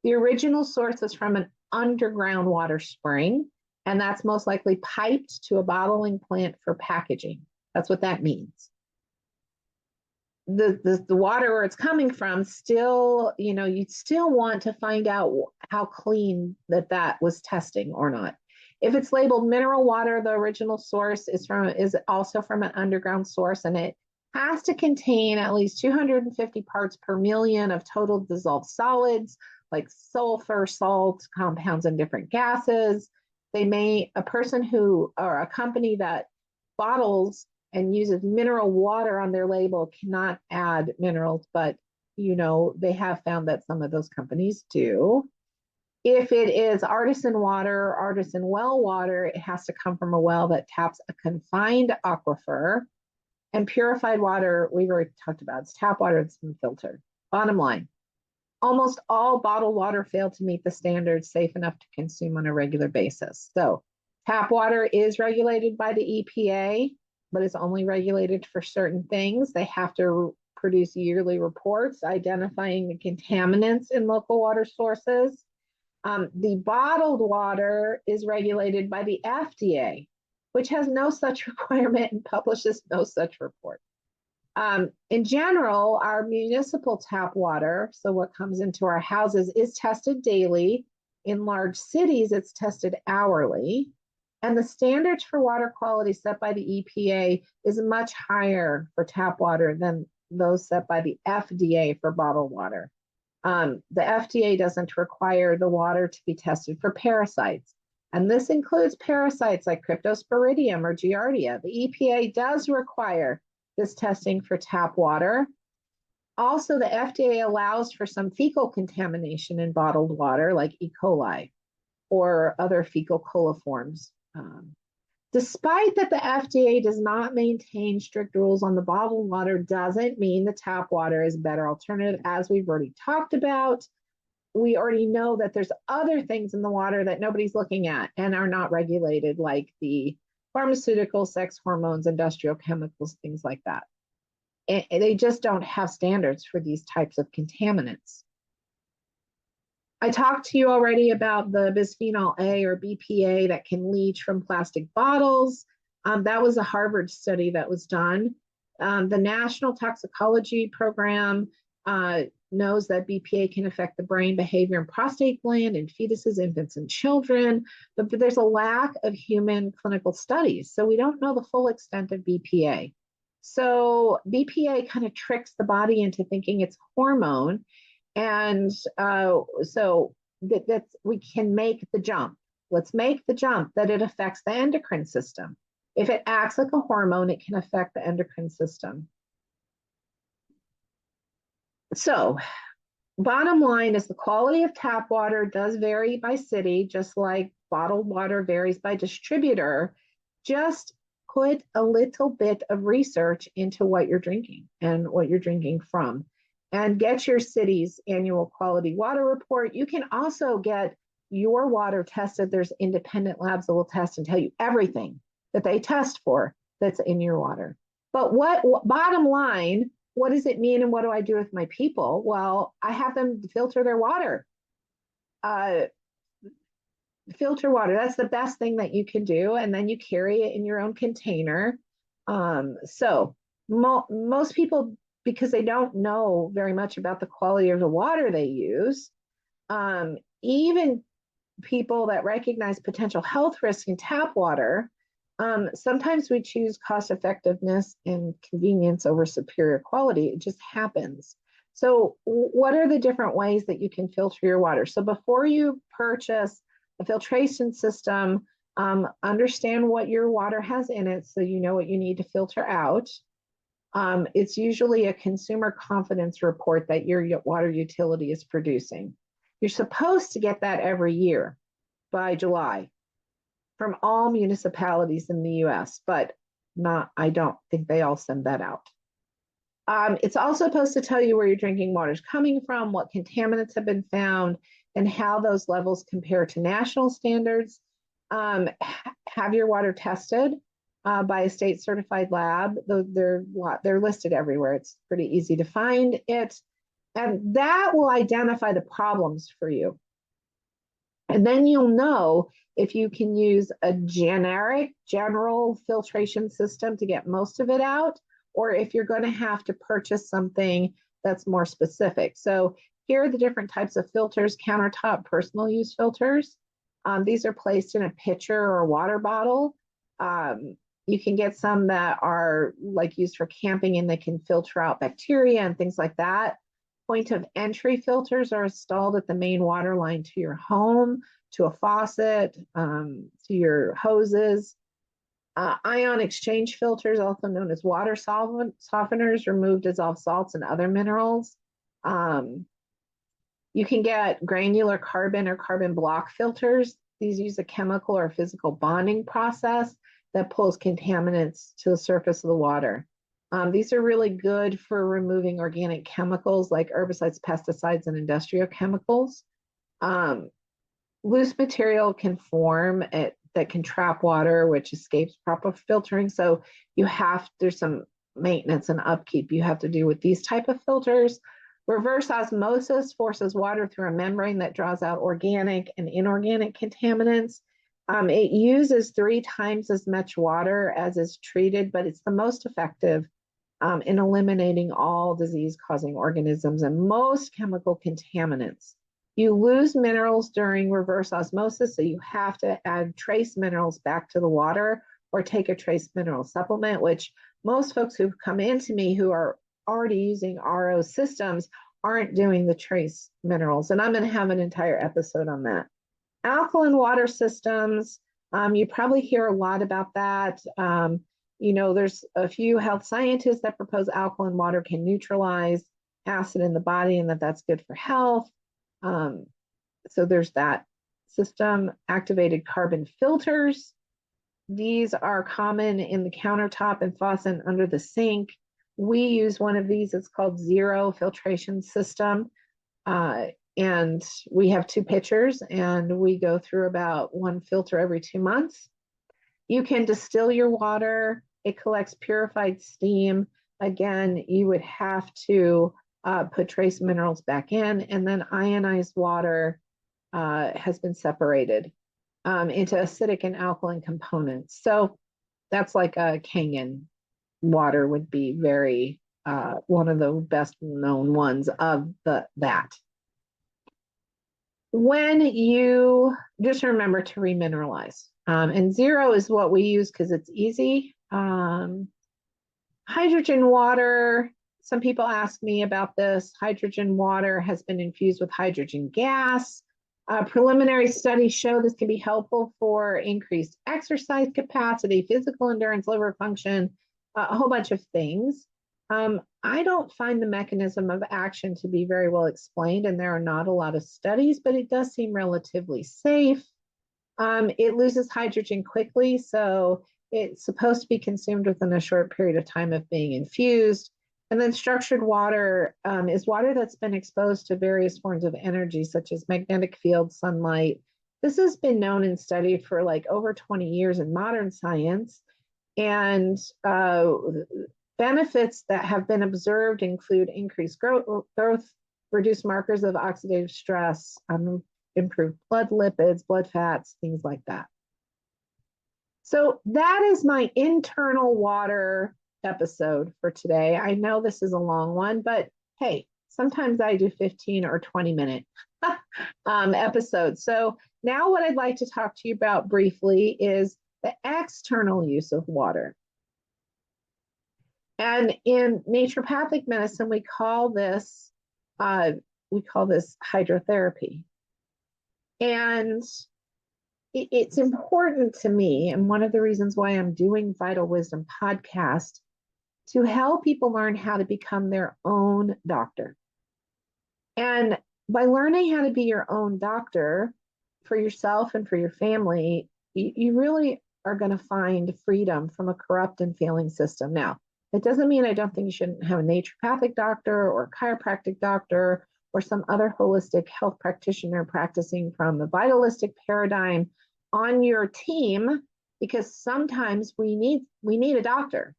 S1: the original source is from an underground water spring, and that's most likely piped to a bottling plant for packaging. That's what that means. The water where it's coming from still, you'd still want to find out how clean that was testing or not. If it's labeled mineral water, the original source is also from an underground source, and it has to contain at least 250 parts per million of total dissolved solids, like sulfur, salt, compounds, and different gases. A person or a company that bottles and uses mineral water on their label cannot add minerals, but they have found that some of those companies do. If it is artisan water, artisan well water, it has to come from a well that taps a confined aquifer. And purified water, we've already talked about, it's tap water that's been filtered. Bottom line, almost all bottled water fail to meet the standards safe enough to consume on a regular basis. So tap water is regulated by the EPA, but it's only regulated for certain things. They have to produce yearly reports identifying the contaminants in local water sources. The bottled water is regulated by the FDA, which has no such requirement and publishes no such report. In general, our municipal tap water, so what comes into our houses, is tested daily. In large cities, it's tested hourly. And the standards for water quality set by the EPA is much higher for tap water than those set by the FDA for bottled water. The FDA doesn't require the water to be tested for parasites. And this includes parasites like Cryptosporidium or Giardia. The EPA does require this testing for tap water. Also, the FDA allows for some fecal contamination in bottled water, like E. coli or other fecal coliforms. Despite that the FDA does not maintain strict rules on the bottled water, doesn't mean the tap water is a better alternative. As we've already talked about, we already know that there's other things in the water that nobody's looking at and are not regulated, like the pharmaceuticals, sex hormones, industrial chemicals, things like that. And they just don't have standards for these types of contaminants. I talked to you already about the bisphenol A or BPA that can leach from plastic bottles. That was a Harvard study that was done. The National Toxicology Program knows that BPA can affect the brain, behavior, and prostate gland in fetuses, infants, and children, but there's a lack of human clinical studies, so we don't know the full extent of BPA. So BPA kind of tricks the body into thinking it's hormone, and so that's we can make the jump. Let's make the jump that it affects the endocrine system. If it acts like a hormone, it can affect the endocrine system. So, bottom line is the quality of tap water does vary by city, just like bottled water varies by distributor. Just put a little bit of research into what you're drinking and what you're drinking from, and get your city's annual quality water report. You can also get your water tested. There's independent labs that will test and tell you everything that they test for that's in your water. But bottom line, what does it mean and what do I do with my people? Well, I have them filter their water. filter water. That's the best thing that you can do. And then you carry it in your own container. So most people, because they don't know very much about the quality of the water they use, even people that recognize potential health risk in tap water, sometimes we choose cost effectiveness and convenience over superior quality. It just happens. So what are the different ways that you can filter your water? So before you purchase a filtration system, understand what your water has in it so you know what you need to filter out. It's usually a consumer confidence report that your water utility is producing. You're supposed to get that every year by July from all municipalities in the US, but I don't think they all send that out. It's also supposed to tell you where your drinking water is coming from, what contaminants have been found, and how those levels compare to national standards. Have your water tested by a state certified lab. They're listed everywhere. It's pretty easy to find it. And that will identify the problems for you. And then you'll know if you can use a general filtration system to get most of it out, or if you're going to have to purchase something that's more specific. So here are the different types of filters: countertop personal use filters. These are placed in a pitcher or a water bottle. You can get some that are like used for camping and they can filter out bacteria and things like that. Point of entry filters are installed at the main water line to your home, to a faucet, to your hoses. Ion exchange filters, also known as water softeners, remove dissolved salts and other minerals. You can get granular carbon or carbon block filters. These use a chemical or physical bonding process that pulls contaminants to the surface of the water. These are really good for removing organic chemicals like herbicides, pesticides, and industrial chemicals. Loose material can form that can trap water, which escapes proper filtering. So there's some maintenance and upkeep you have to do with these type of filters. Reverse osmosis forces water through a membrane that draws out organic and inorganic contaminants. It uses 3 times as much water as is treated, but it's the most effective in eliminating all disease-causing organisms and most chemical contaminants. You lose minerals during reverse osmosis, so you have to add trace minerals back to the water or take a trace mineral supplement, which most folks who've come into me who are already using RO systems aren't doing the trace minerals. And I'm going to have an entire episode on that. Alkaline water systems, you probably hear a lot about that. There's a few health scientists that propose alkaline water can neutralize acid in the body and that's good for health. So there's that system. Activated carbon filters. These are common in the countertop and faucet and under the sink. We use one of these. It's called Zero Filtration System. And we have 2 pitchers and we go through about 1 filter every 2 months. You can distill your water. It collects purified steam. Again, you would have to put trace minerals back in, and then ionized water has been separated into acidic and alkaline components. So that's like a Kangen water would be very one of the best known ones of that. When you just remember to remineralize, and Zero is what we use because it's easy. Hydrogen water, some people ask me about this. Hydrogen water has been infused with hydrogen gas. Preliminary studies show this can be helpful for increased exercise capacity, physical endurance, liver function, a whole bunch of things. I don't find the mechanism of action to be very well explained, and there are not a lot of studies, but it does seem relatively safe. It loses hydrogen quickly, so it's supposed to be consumed within a short period of time of being infused. And then structured water is water that's been exposed to various forms of energy, such as magnetic fields, sunlight. This has been known and studied for like over 20 years in modern science. And benefits that have been observed include increased growth, reduced markers of oxidative stress, improve blood lipids, blood fats, things like that. So that is my internal water episode for today. I know this is a long one, but hey, sometimes I do 15 or 20-minute episodes. So now what I'd like to talk to you about briefly is the external use of water. And in naturopathic medicine, we call this hydrotherapy. And it's important to me, and one of the reasons why I'm doing Vital Wisdom podcast, to help people learn how to become their own doctor. And by learning how to be your own doctor for yourself and for your family, you really are going to find freedom from a corrupt and failing system. Now, it doesn't mean I don't think you shouldn't have a naturopathic doctor or a chiropractic doctor or some other holistic health practitioner practicing from the vitalistic paradigm on your team, because sometimes we need a doctor.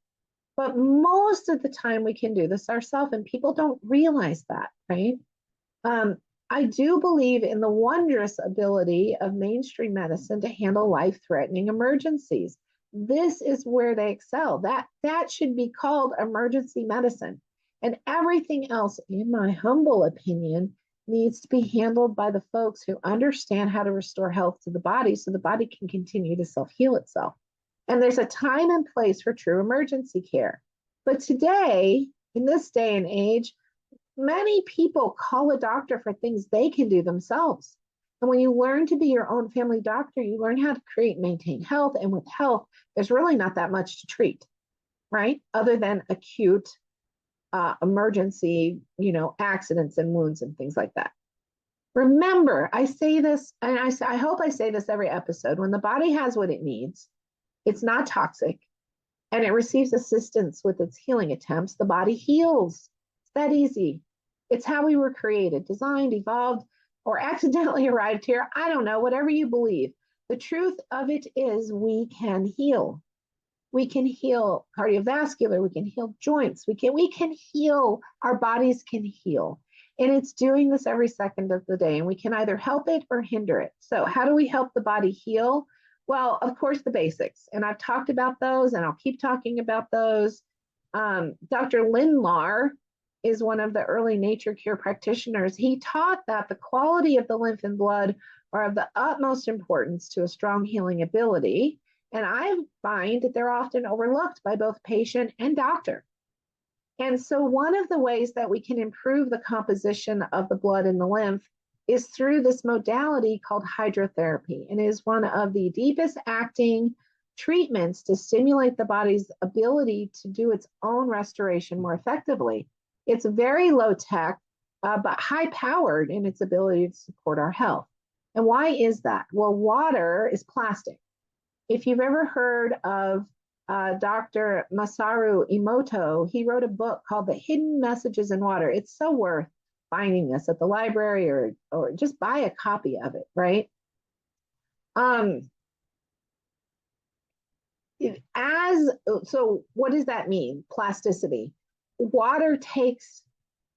S1: But most of the time we can do this ourselves, and people don't realize that, right? I do believe in the wondrous ability of mainstream medicine to handle life-threatening emergencies. This is where they excel. That should be called emergency medicine. And everything else, in my humble opinion, needs to be handled by the folks who understand how to restore health to the body so the body can continue to self-heal itself. And there's a time and place for true emergency care. But today, in this day and age, many people call a doctor for things they can do themselves. And when you learn to be your own family doctor, you learn how to create and maintain health. And with health, there's really not that much to treat, right? Other than acute emergency, accidents and wounds and things like that. Remember, I say this, and I hope I say this every episode, when the body has what it needs, it's not toxic, and it receives assistance with its healing attempts, the body heals. It's that easy. It's how we were created, designed, evolved, or accidentally arrived here. I don't know, whatever you believe. The truth of it is we can heal. We can heal cardiovascular, we can heal joints, we can heal, our bodies can heal. And it's doing this every second of the day, and we can either help it or hinder it. So how do we help the body heal? Well, of course, the basics. And I've talked about those, and I'll keep talking about those. Dr. Lindlahr is one of the early nature cure practitioners. He taught that the quality of the lymph and blood are of the utmost importance to a strong healing ability. And I find that they're often overlooked by both patient and doctor. And so one of the ways that we can improve the composition of the blood in the lymph is through this modality called hydrotherapy. And it is one of the deepest acting treatments to stimulate the body's ability to do its own restoration more effectively. It's very low tech, but high powered in its ability to support our health. And why is that? Well, water is plastic. If you've ever heard of Dr. Masaru Emoto, he wrote a book called The Hidden Messages in Water. It's so worth finding this at the library or just buy a copy of it, right? So what does that mean? Plasticity. Water takes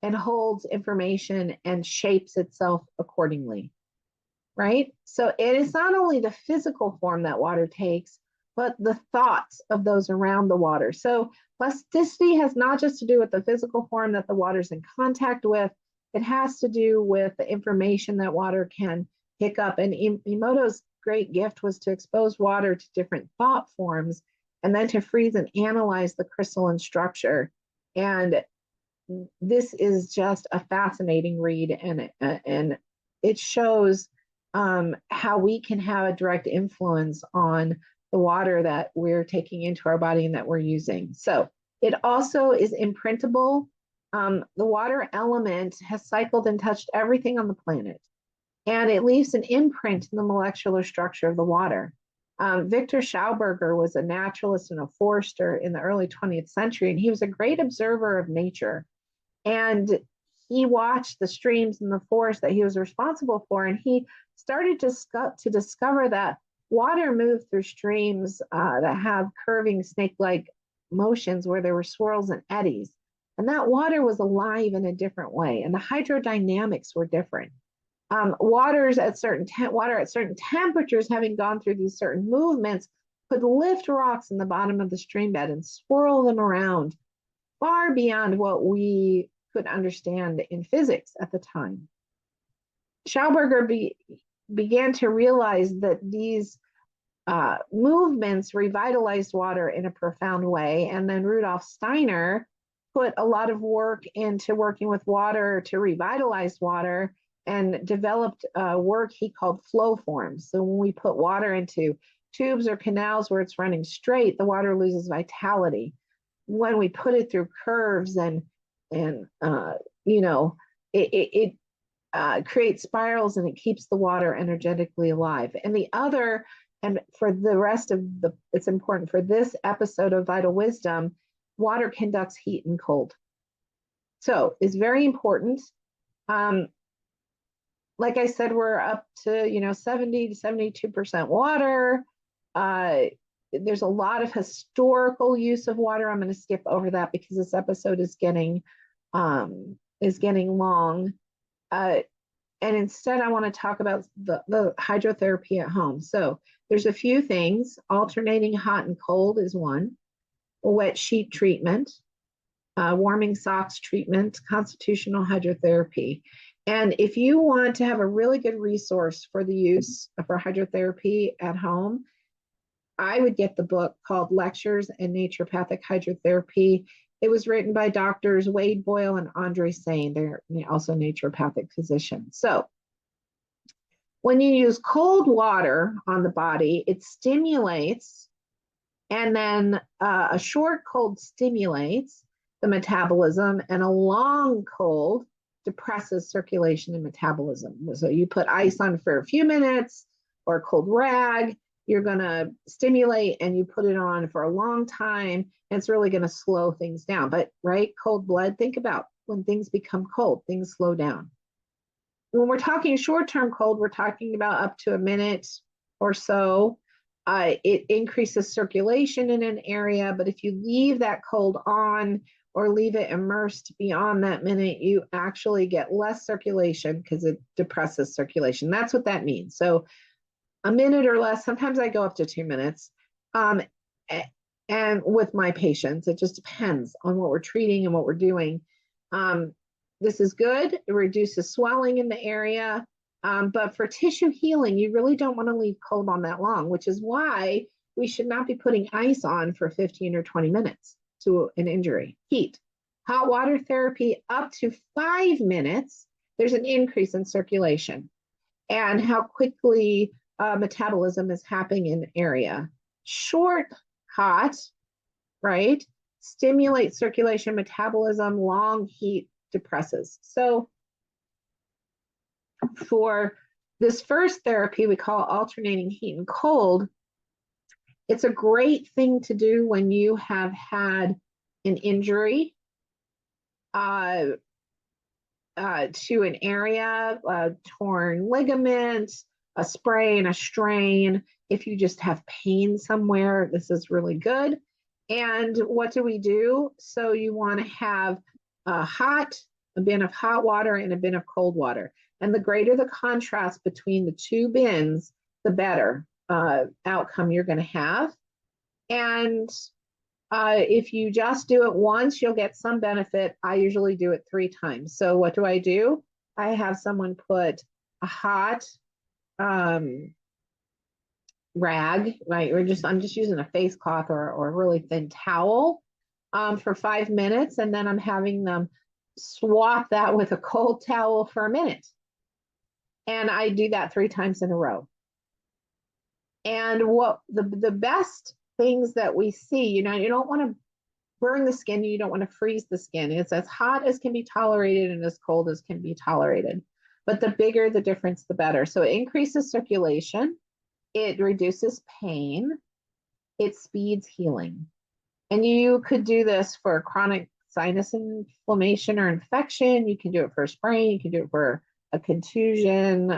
S1: and holds information and shapes itself accordingly, right? So it is not only the physical form that water takes, but the thoughts of those around the water. So plasticity has not just to do with the physical form that the water's in contact with, it has to do with the information that water can pick up. And Emoto's great gift was to expose water to different thought forms and then to freeze and analyze the crystalline structure. And this is just a fascinating read, and it shows how we can have a direct influence on the water that we're taking into our body and that we're using. So it also is imprintable. The water element has cycled and touched everything on the planet, and it leaves an imprint in the molecular structure of the water. Viktor Schauberger was a naturalist and a forester in the early 20th century, and he was a great observer of nature. And he watched the streams in the forest that he was responsible for, and he started to discover that water moved through streams that have curving snake-like motions where there were swirls and eddies. And that water was alive in a different way, and the hydrodynamics were different. Waters at certain water at certain temperatures, having gone through these certain movements, could lift rocks in the bottom of the stream bed and swirl them around far beyond what we could understand in physics at the time. Schauberger began to realize that these movements revitalized water in a profound way. And then Rudolf Steiner put a lot of work into working with water to revitalize water and developed work he called flow forms. So when we put water into tubes or canals where it's running straight, the water loses vitality. When we put it through curves and it creates spirals and it keeps the water energetically alive. And the other, and for the rest of it's important for this episode of Vital Wisdom, water conducts heat and cold. So it's very important. Like I said, we're up to 70 to 72% water. There's a lot of historical use of water. I'm going to skip over that because this episode is getting long. And instead, I want to talk about the hydrotherapy at home. So there's a few things. Alternating hot and cold is one. A wet sheet treatment, warming socks treatment, constitutional hydrotherapy. And if you want to have a really good resource for the use for hydrotherapy at home, I would get the book called Lectures in Naturopathic Hydrotherapy. It was written by doctors Wade Boyle and Andre Sain. They're also naturopathic physicians. So when you use cold water on the body, it stimulates, and then a short cold stimulates the metabolism, and a long cold depresses circulation and metabolism. So you put ice on for a few minutes or a cold rag, you're going to stimulate, and you put it on for a long time, and it's really going to slow things down. But right, cold blood, think about when things become cold, things slow down. When we're talking short-term cold, we're talking about up to a minute or so. It increases circulation in an area, but if you leave that cold on or leave it immersed beyond that minute, you actually get less circulation because it depresses circulation. That's what that means. So a minute or less, sometimes I go up to 2 minutes. And with my patients, it just depends on what we're treating and what we're doing. This is good. It reduces swelling in the area. But for tissue healing, you really don't want to leave cold on that long, which is why we should not be putting ice on for 15 or 20 minutes to an injury. Heat. Hot water therapy up to 5 minutes, there's an increase in circulation and how quickly metabolism is happening in the area. Short, hot, right? Stimulates circulation, metabolism. Long heat depresses. So for this first therapy we call alternating heat and cold, it's a great thing to do when you have had an injury to an area, a torn ligament, a sprain, a strain. If you just have pain somewhere, this is really good. And what do we do? So you want to have a bin of hot water and a bin of cold water. And the greater the contrast between the two bins, the better outcome you're going to have. And if you just do it once, you'll get some benefit. I usually do it 3 times. So what do? I have someone put a hot rag, right? I'm just using a face cloth or a really thin towel for 5 minutes. And then I'm having them swap that with a cold towel for a minute. And I do that 3 times in a row. And what the best things that we see, you don't want to burn the skin, you don't want to freeze the skin. It's as hot as can be tolerated and as cold as can be tolerated. But the bigger the difference, the better. So it increases circulation, it reduces pain, it speeds healing. And you could do this for chronic sinus inflammation or infection. You can do it for a sprain, you can do it for a contusion,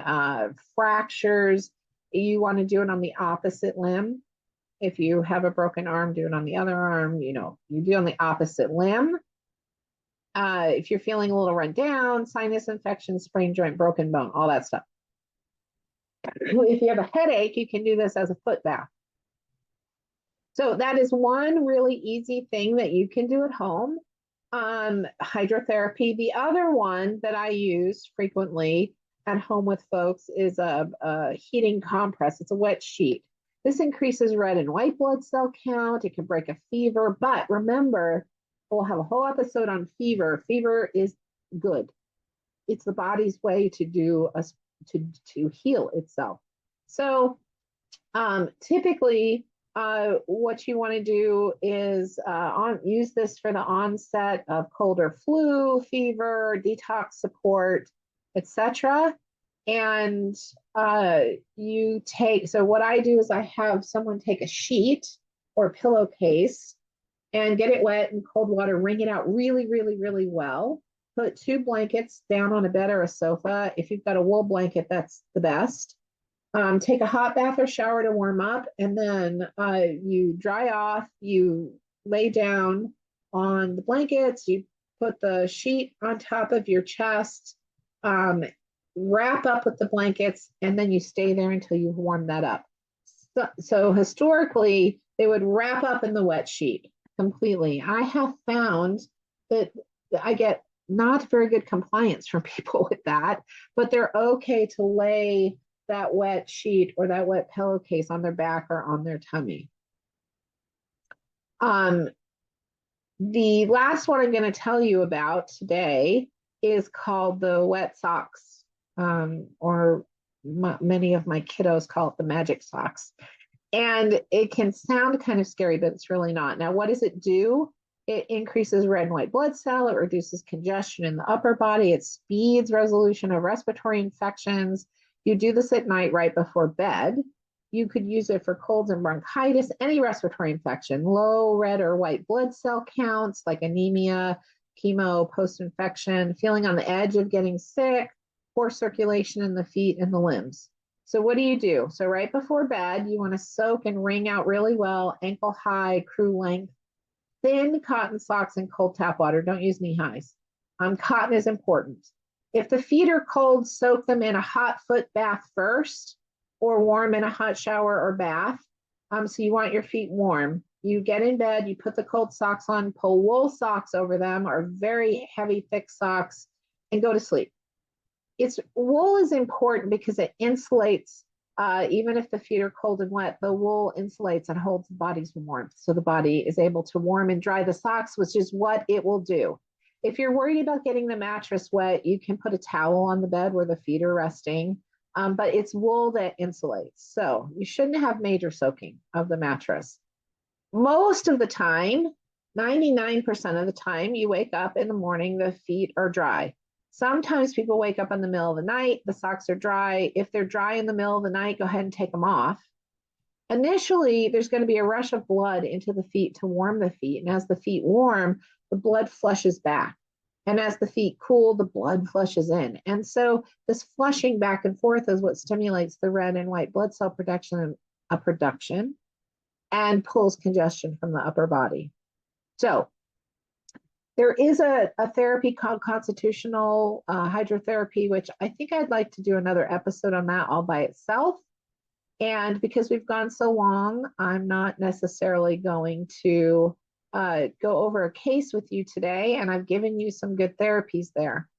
S1: fractures. You want to do it on the opposite limb. If you have a broken arm, do it on the other arm. You do on the opposite limb. If you're feeling a little run down, sinus infection, sprained joint, broken bone, all that stuff. If you have a headache, you can do this as a foot bath. So that is one really easy thing that you can do at home. Hydrotherapy. The other one that I use frequently at home with folks is a heating compress. It's a wet sheet. This increases red and white blood cell count. It can break a fever, but remember, we'll have a whole episode on fever. Fever is good. It's the body's way to do to heal itself. So typically, what you want to do is use this for the onset of cold or flu, fever, detox support, etc. And so what I do is I have someone take a sheet or a pillowcase and get it wet in cold water, wring it out really, really, really well. Put 2 blankets down on a bed or a sofa. If you've got a wool blanket, that's the best. Take a hot bath or shower to warm up, and then you dry off, you lay down on the blankets, you put the sheet on top of your chest, wrap up with the blankets, and then you stay there until you've warmed that up. So historically, they would wrap up in the wet sheet completely. I have found that I get not very good compliance from people with that, but they're okay to lay that wet sheet or that wet pillowcase on their back or on their tummy. The last one I'm going to tell you about today is called the wet socks, or many of my kiddos call it the magic socks. And it can sound kind of scary, but it's really not. Now, what does it do? It increases red and white blood cell. It reduces congestion in the upper body. It speeds resolution of respiratory infections. You do this at night right before bed. You could use it for colds and bronchitis, any respiratory infection, low red or white blood cell counts like anemia, chemo, post-infection, feeling on the edge of getting sick, poor circulation in the feet and the limbs. So what do? So right before bed, you want to soak and wring out really well, ankle high, crew length, thin cotton socks and cold tap water. Don't use knee highs. Cotton is important. If the feet are cold, soak them in a hot foot bath first, or warm in a hot shower or bath. So you want your feet warm. You get in bed, you put the cold socks on, pull wool socks over them, or very heavy, thick socks, and go to sleep. Wool is important because it insulates, even if the feet are cold and wet, the wool insulates and holds the body's warmth. So the body is able to warm and dry the socks, which is what it will do. If you're worried about getting the mattress wet, you can put a towel on the bed where the feet are resting, but it's wool that insulates. So you shouldn't have major soaking of the mattress. Most of the time, 99% of the time, you wake up in the morning, the feet are dry. Sometimes people wake up in the middle of the night, the socks are dry. If they're dry in the middle of the night, go ahead and take them off. Initially, there's going to be a rush of blood into the feet to warm the feet. And as the feet warm, the blood flushes back. And as the feet cool, the blood flushes in. And so this flushing back and forth is what stimulates the red and white blood cell production and pulls congestion from the upper body. So there is a therapy called constitutional hydrotherapy, which I think I'd like to do another episode on that all by itself. And because we've gone so long, I'm not necessarily going to go over a case with you today, and I've given you some good therapies there.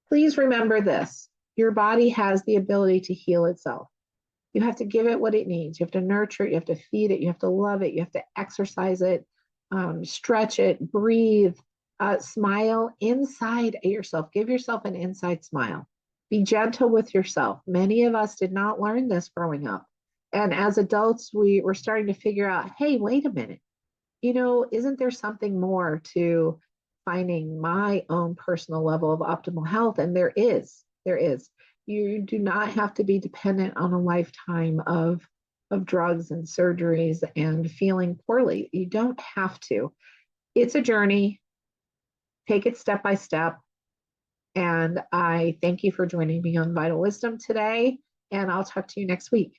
S1: Please remember this: your body has the ability to heal itself. You have to give it what it needs. You have to nurture it, you have to feed it, you have to love it, you have to exercise it, stretch it, breathe, smile inside at yourself. Give yourself an inside smile. Be gentle with yourself. Many of us did not learn this growing up. And as adults, we were starting to figure out, hey, wait a minute. Isn't there something more to finding my own personal level of optimal health? And there is. You do not have to be dependent on a lifetime of drugs and surgeries and feeling poorly. You don't have to. It's a journey. Take it step by step. And I thank you for joining me on Vital Wisdom today. And I'll talk to you next week.